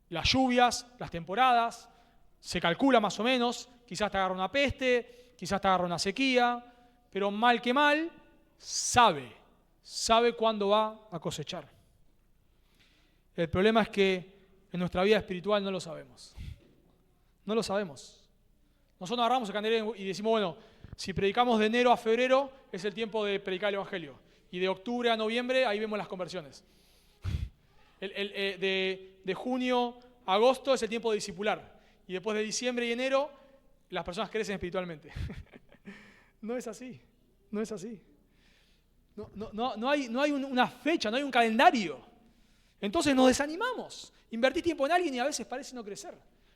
Las lluvias, las temporadas, se calcula más o menos, quizás te agarra una peste, quizás te agarra una sequía, pero mal que mal, sabe cuándo va a cosechar. El problema es que en nuestra vida espiritual no lo sabemos. No lo sabemos. Nosotros agarramos el candelero y decimos, bueno, si predicamos de enero a febrero, es el tiempo de predicar el Evangelio. Y de octubre a noviembre, ahí vemos las conversiones. De junio a agosto es el tiempo de discipular. Y después de diciembre y enero, las personas crecen espiritualmente. No es así. No es así. No hay una fecha, no hay un calendario. Entonces nos desanimamos. Invertís tiempo en alguien y a veces parece no crecer.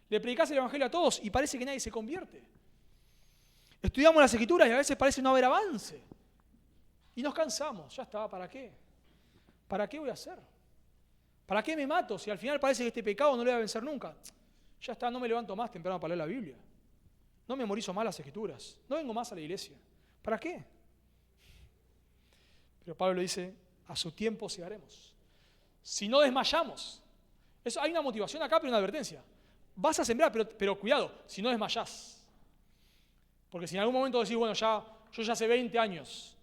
Le predicás el Evangelio a todos y parece que nadie se convierte. Estudiamos las Escrituras y a veces parece no haber avance. Y nos cansamos. Ya está, ¿para qué? ¿Para qué voy a hacer? ¿Para qué me mato si al final parece que este pecado no lo voy a vencer nunca? Ya está, no me levanto más temprano para leer la Biblia. No memorizo más las Escrituras. No vengo más a la iglesia. ¿Para qué? Pero Pablo le dice, a su tiempo segaremos. si no desmayamos. Hay una motivación acá, pero una advertencia. Vas a sembrar, pero cuidado, si no desmayás. Porque si en algún momento decís, bueno, yo ya hace 20 años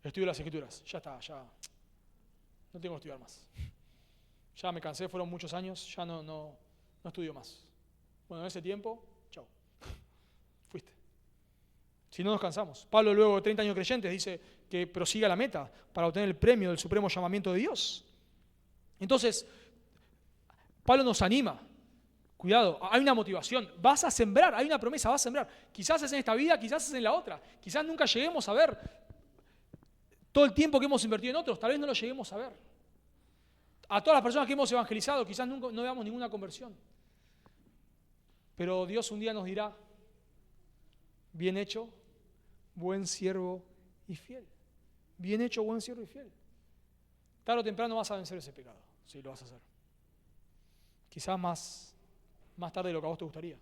estudio las Escrituras, ya está, ya no tengo que estudiar más. Ya me cansé, fueron muchos años, ya no estudio más. Bueno, en ese tiempo, chao, fuiste. Si no nos cansamos. Pablo, luego de 30 años creyentes, dice que prosiga la meta para obtener el premio del supremo llamamiento de Dios. Entonces, Pablo nos anima. Cuidado, hay una motivación. Vas a sembrar, hay una promesa, vas a sembrar. Quizás es en esta vida, quizás es en la otra. Quizás nunca lleguemos a ver todo el tiempo que hemos invertido en otros, tal vez no lo lleguemos a ver. A todas las personas que hemos evangelizado, quizás nunca no veamos ninguna conversión. Pero Dios un día nos dirá, bien hecho, buen siervo y fiel. Bien hecho, buen siervo y fiel. Tarde o temprano vas a vencer ese pecado, si lo vas a hacer. Quizás más tarde de lo que a vos te gustaría,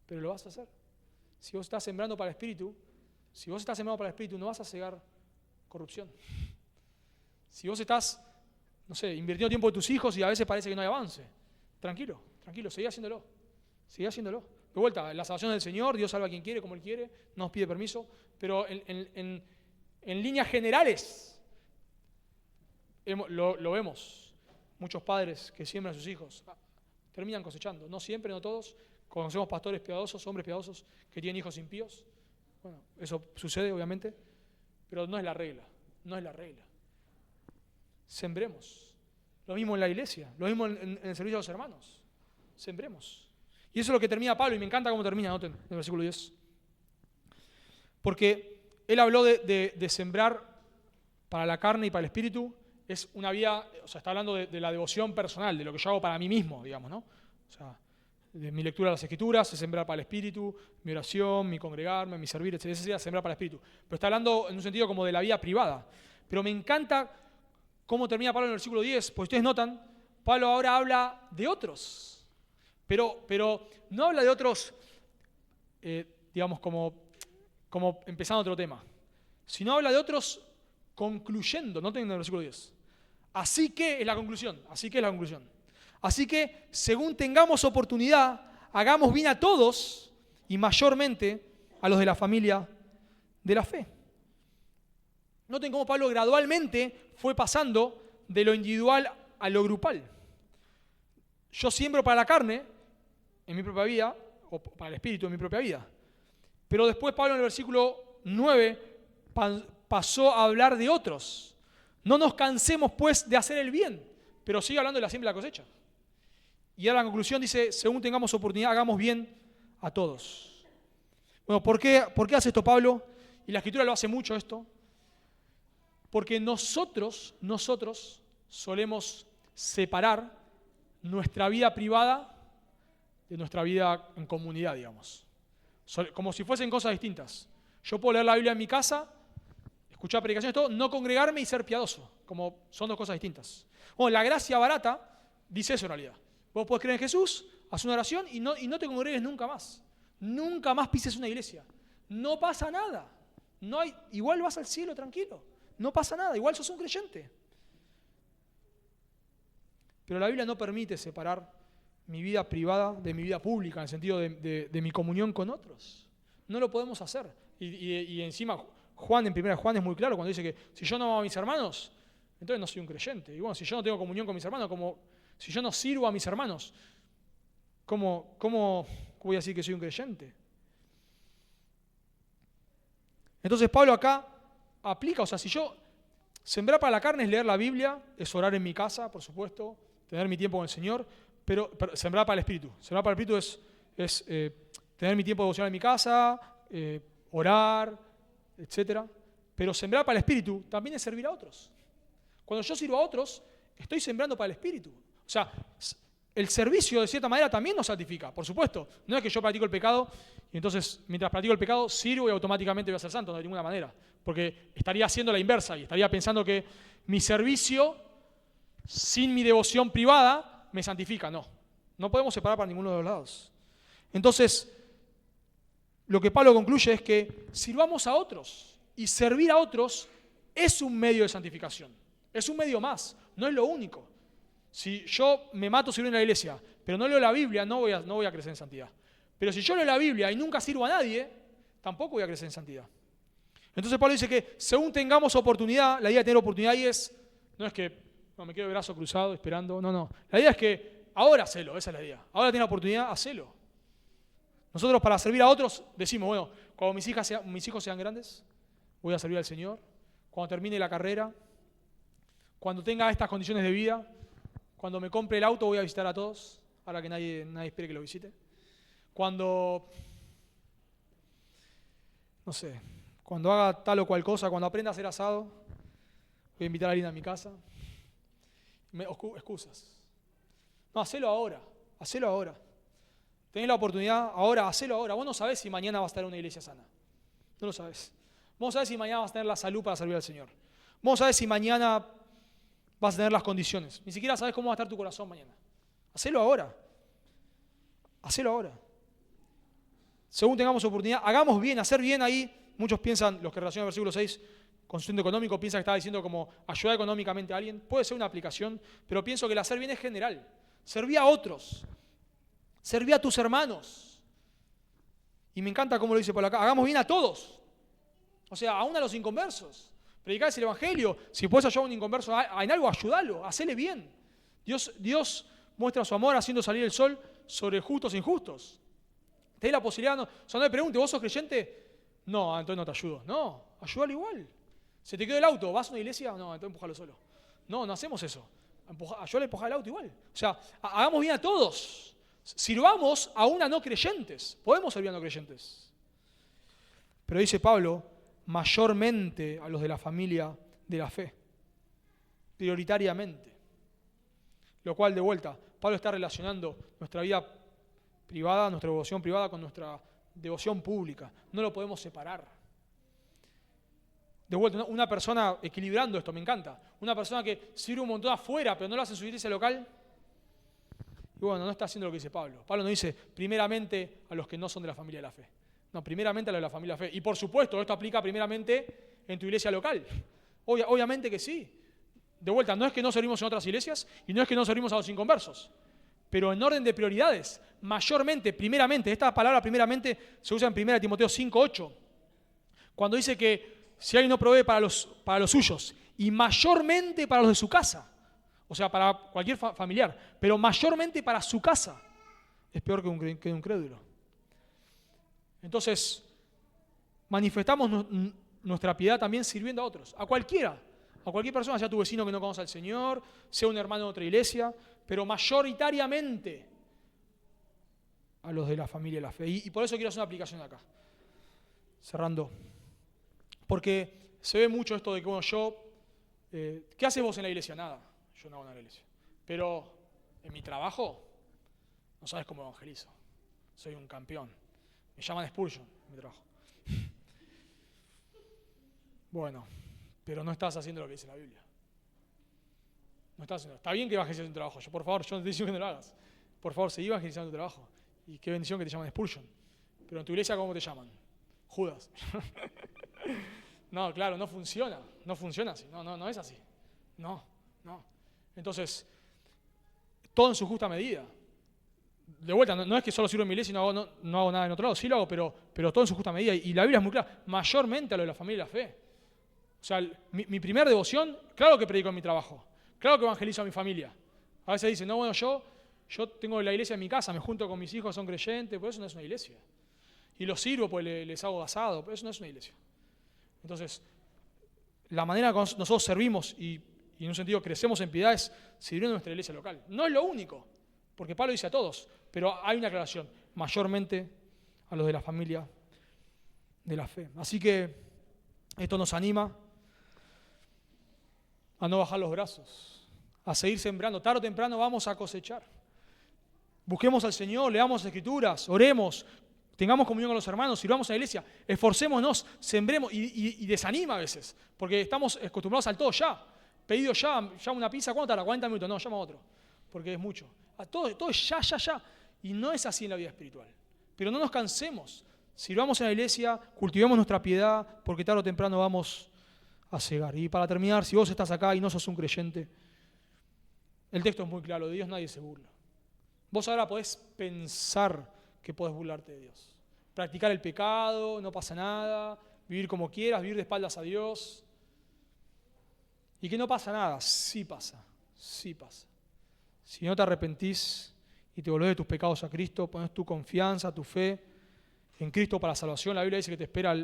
pero lo vas a hacer. Si vos estás sembrando para el Espíritu, no vas a cegar corrupción. Si vos estás, invirtiendo tiempo de tus hijos y a veces parece que no hay avance, tranquilo, seguí haciéndolo. De vuelta, la salvación del Señor, Dios salva a quien quiere, como Él quiere, no nos pide permiso, pero en líneas generales lo vemos. Muchos padres que siembran a sus hijos terminan cosechando. No siempre, no todos. Conocemos pastores piadosos, hombres piadosos que tienen hijos impíos. Bueno, eso sucede obviamente, pero no es la regla. Sembremos. Lo mismo en la iglesia, lo mismo en el servicio a los hermanos. Sembremos. Y eso es lo que termina Pablo, y me encanta cómo termina, noten, en el versículo 10. Porque él habló de sembrar para la carne y para el espíritu. Es una vida, está hablando de la devoción personal, de lo que yo hago para mí mismo, digamos, ¿no? O sea, de mi lectura de las Escrituras, es sembrar para el espíritu, mi oración, mi congregarme, mi servir, etc. Esa sería sembrar para el espíritu. Pero está hablando en un sentido como de la vida privada. Pero me encanta cómo termina Pablo en el versículo 10, pues ustedes notan, Pablo ahora habla de otros. Pero no habla de otros, digamos, como empezando otro tema, sino habla de otros concluyendo, noten en el versículo 10. Así que es la conclusión. Así que, según tengamos oportunidad, hagamos bien a todos y mayormente a los de la familia de la fe. Noten cómo Pablo gradualmente fue pasando de lo individual a lo grupal. Yo siembro para la carne en mi propia vida, o para el espíritu en mi propia vida. Pero después Pablo en el versículo 9 pasó a hablar de otros. No nos cansemos pues de hacer el bien, pero sigue hablando de la siembra y la cosecha. Y ahora la conclusión dice, según tengamos oportunidad, hagamos bien a todos. Bueno, ¿por qué hace esto Pablo? Y la Escritura lo hace mucho esto. Porque nosotros solemos separar nuestra vida privada de nuestra vida en comunidad, digamos. Como si fuesen cosas distintas. Yo puedo leer la Biblia en mi casa, escuchar predicaciones, todo, no congregarme y ser piadoso, como son dos cosas distintas. Bueno, la gracia barata dice eso en realidad. Vos podés creer en Jesús, haz una oración y no te congregues nunca más. Nunca más pises una iglesia. No pasa nada. Igual vas al cielo tranquilo. No pasa nada, igual sos un creyente. Pero la Biblia no permite separar mi vida privada de mi vida pública, en el sentido de mi comunión con otros. No lo podemos hacer. Y encima, Juan en 1 Juan es muy claro cuando dice que si yo no amo a mis hermanos, entonces no soy un creyente. Y bueno, si yo no tengo comunión con mis hermanos, si yo no sirvo a mis hermanos, ¿cómo voy a decir que soy un creyente? Entonces Pablo acá aplica, si yo sembrar para la carne es leer la Biblia, es orar en mi casa, por supuesto, tener mi tiempo con el Señor, pero sembrar para el Espíritu. Sembrar para el Espíritu es tener mi tiempo devocional en mi casa, orar, etc. Pero sembrar para el Espíritu también es servir a otros. Cuando yo sirvo a otros, estoy sembrando para el Espíritu. O sea, el servicio de cierta manera también nos santifica, por supuesto. No es que yo practico el pecado y entonces mientras practico el pecado sirvo y automáticamente voy a ser santo, no de ninguna manera. Porque estaría haciendo la inversa y estaría pensando que mi servicio sin mi devoción privada me santifica. No podemos separar para ninguno de los lados. Entonces, lo que Pablo concluye es que sirvamos a otros y servir a otros es un medio de santificación. Es un medio más, no es lo único. Si yo me mato sirviendo en la iglesia, pero no leo la Biblia, no voy a crecer en santidad. Pero si yo leo la Biblia y nunca sirvo a nadie, tampoco voy a crecer en santidad. Entonces Pablo dice que según tengamos oportunidad, la idea de tener oportunidad ahí no es que me quedo de brazo cruzado esperando, no. La idea es que ahora hacelo, esa es la idea. Ahora tienes oportunidad, hacelo. Nosotros para servir a otros decimos, bueno, cuando mis hijos sean grandes, voy a servir al Señor. Cuando termine la carrera, cuando tenga estas condiciones de vida, cuando me compre el auto voy a visitar a todos, ahora que nadie espere que lo visite. Cuando, no sé, cuando haga tal o cual cosa, cuando aprenda a hacer asado, voy a invitar a alguien a mi casa. Excusas. No, hacelo ahora. Tenés la oportunidad ahora, hacelo ahora. Vos no sabés si mañana vas a estar en una iglesia sana. No lo sabés. Vos no sabés si mañana vas a tener la salud para servir al Señor. Vos no sabés si mañana vas a tener las condiciones. Ni siquiera sabés cómo va a estar tu corazón mañana. Hacelo ahora. Según tengamos oportunidad, hagamos bien, hacer bien ahí. Muchos piensan, los que relacionan el versículo 6 con sustento económico, piensan que está diciendo como ayudar económicamente a alguien. Puede ser una aplicación, pero pienso que el hacer bien es general. Serví a otros. Serví a tus hermanos. Y me encanta cómo lo dice por acá. Hagamos bien a todos. O sea, aún a los inconversos. Predicar el evangelio. Si puedes ayudar a un inconverso en algo, ayúdalo. Hacele bien. Dios muestra su amor haciendo salir el sol sobre justos e injustos. Tenés la posibilidad, no me pregunte, ¿vos sos creyente? No, entonces no te ayudo. No, ayúdalo igual. Se te quedó el auto, ¿vas a una iglesia? No, entonces empujalo solo. No hacemos eso. Ayúdale a empujar el auto igual. O sea, hagamos bien a todos. Sirvamos a una no creyentes. Podemos servir a no creyentes. Pero dice Pablo, mayormente a los de la familia de la fe. Prioritariamente. Lo cual, de vuelta, Pablo está relacionando nuestra vida privada, nuestra devoción privada con nuestra devoción pública. No lo podemos separar. De vuelta, una persona, equilibrando esto, me encanta, una persona que sirve un montón afuera, pero no lo hace en su iglesia local, y bueno, no está haciendo lo que dice Pablo. Pablo no dice, primeramente a los que no son de la familia de la fe. No, primeramente a los de la familia de la fe. Y por supuesto, esto aplica primeramente en tu iglesia local. Obviamente que sí. De vuelta, no es que no servimos en otras iglesias, y no es que no servimos a los inconversos. Pero en orden de prioridades, mayormente, primeramente, esta palabra primeramente se usa en 1 Timoteo 5:8, cuando dice que si alguien no provee para los suyos, y mayormente para los de su casa, o sea, para cualquier familiar, pero mayormente para su casa, es peor que un crédulo. Entonces, manifestamos nuestra piedad también sirviendo a otros, a cualquier persona, sea tu vecino que no conoce al Señor, sea un hermano de otra iglesia, pero mayoritariamente a los de la familia de la fe. Y por eso quiero hacer una aplicación acá. Cerrando. Porque se ve mucho esto de que, bueno, ¿qué haces vos en la iglesia? Nada, yo no hago nada en la iglesia. Pero en mi trabajo, no sabes cómo evangelizo. Soy un campeón. Me llaman Spurgeon en mi trabajo. Bueno, pero no estás haciendo lo que dice la Biblia. No estás haciendo. Está bien que evangelices en tu trabajo. Por favor, yo no te digo que no lo hagas. Por favor, seguí evangelizando tu trabajo. Y qué bendición que te llaman Spurgeon. Pero en tu iglesia, ¿cómo te llaman? Judas. No, claro, no funciona. No funciona así. No es así. No. Entonces, todo en su justa medida. De vuelta, no es que solo sirvo en mi iglesia y no hago nada en otro lado. Sí lo hago, pero todo en su justa medida. Y la Biblia es muy clara. Mayormente a lo de la familia de la fe. O sea, mi primer devoción, claro que predico en mi trabajo. Claro que evangelizo a mi familia. A veces dicen, no, bueno, yo tengo la iglesia en mi casa, me junto con mis hijos, son creyentes, pero eso no es una iglesia. Y los sirvo, pues les hago asado, pero eso no es una iglesia. Entonces, la manera que nosotros servimos y en un sentido crecemos en piedad es sirviendo en nuestra iglesia local. No es lo único, porque Pablo dice a todos, pero hay una aclaración, mayormente a los de la familia de la fe. Así que esto nos anima a no bajar los brazos, a seguir sembrando. Tarde o temprano vamos a cosechar. Busquemos al Señor, leamos Escrituras, oremos, tengamos comunión con los hermanos, sirvamos a la iglesia, esforcémonos, sembremos y desanima a veces, porque estamos acostumbrados al todo ya. Pedido ya una pizza, ¿cuánto tarda? 40 minutos, no, llama a otro, porque es mucho. Todo es ya. Y no es así en la vida espiritual. Pero no nos cansemos, sirvamos en la iglesia, cultivemos nuestra piedad, porque tarde o temprano vamos a cegar. Y para terminar, si vos estás acá y no sos un creyente, El texto es muy claro, de Dios nadie se burla. Vos ahora podés pensar que podés burlarte de Dios. Practicar el pecado, no pasa nada, vivir como quieras, vivir de espaldas a Dios. Y que no pasa nada, sí pasa, sí pasa. Si no te arrepentís y te volvés de tus pecados a Cristo, pones tu confianza, tu fe en Cristo para la salvación, la Biblia dice que te espera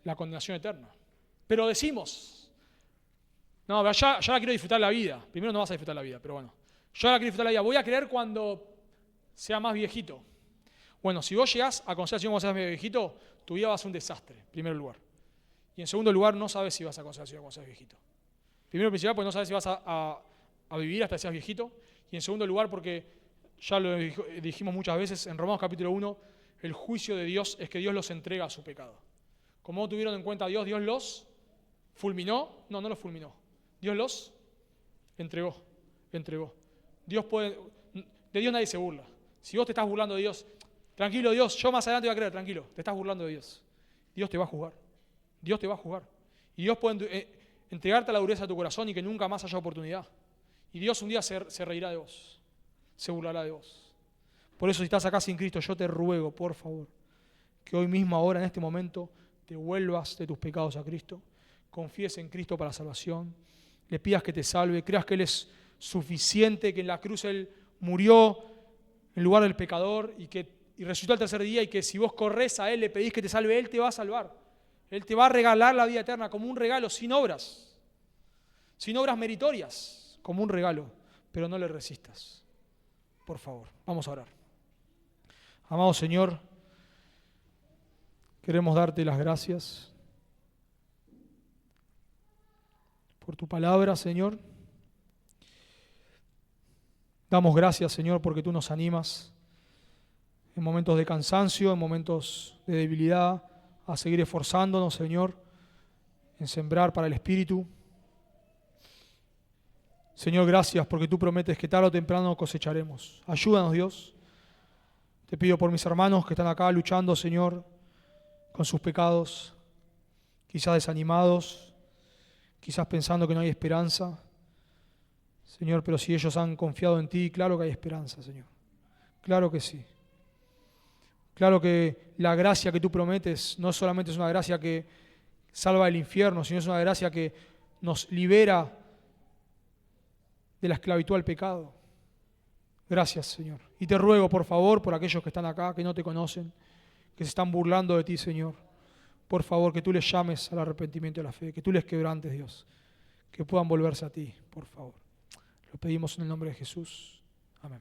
la condenación eterna. Pero decimos, no, pero ya la quiero disfrutar la vida. Primero no vas a disfrutar la vida, pero bueno. Yo la quiero disfrutar la vida. Voy a creer cuando sea más viejito. Bueno, si vos llegás a conocer al Señor cuando seas más viejito, tu vida va a ser un desastre, en primer lugar. Y en segundo lugar, no sabes si vas a conocer al Señor cuando seas viejito. Primero, principal, porque no sabes si vas a vivir hasta que seas viejito. Y en segundo lugar, porque ya lo dijimos muchas veces en Romanos capítulo 1, el juicio de Dios es que Dios los entrega a su pecado. Como no tuvieron en cuenta a Dios, Dios los fulminó. No los fulminó. Dios los entregó. De Dios nadie se burla. Si vos te estás burlando de Dios, tranquilo Dios, yo más adelante voy a creer, tranquilo, te estás burlando de Dios. Dios te va a juzgar. Y Dios puede entregarte a la dureza de tu corazón y que nunca más haya oportunidad. Y Dios un día se reirá de vos, se burlará de vos. Por eso si estás acá sin Cristo, yo te ruego, por favor, que hoy mismo, ahora, en este momento, te vuelvas de tus pecados a Cristo, confíes en Cristo para salvación, le pidas que te salve, creas que Él es suficiente, que en la cruz Él murió en lugar del pecador y resucitó al tercer día, y que si vos corres a Él, le pedís que te salve, Él te va a salvar. Él te va a regalar la vida eterna como un regalo, sin obras meritorias, como un regalo, pero no le resistas. Por favor, vamos a orar. Amado Señor, queremos darte las gracias por tu palabra, Señor. Damos gracias, Señor, porque tú nos animas en momentos de cansancio, en momentos de debilidad, a seguir esforzándonos, Señor, en sembrar para el Espíritu. Señor, gracias porque tú prometes que tarde o temprano cosecharemos. Ayúdanos, Dios. Te pido por mis hermanos que están acá luchando, Señor, con sus pecados, quizás desanimados, quizás pensando que no hay esperanza. Señor, pero si ellos han confiado en ti, claro que hay esperanza, Señor. Claro que sí. Claro que la gracia que tú prometes no solamente es una gracia que salva del infierno, sino es una gracia que nos libera de la esclavitud al pecado. Gracias, Señor. Y te ruego, por favor, por aquellos que están acá, que no te conocen, que se están burlando de ti, Señor. Por favor, que tú les llames al arrepentimiento y a la fe, que tú les quebrantes, Dios, que puedan volverse a ti, por favor. Lo pedimos en el nombre de Jesús. Amén.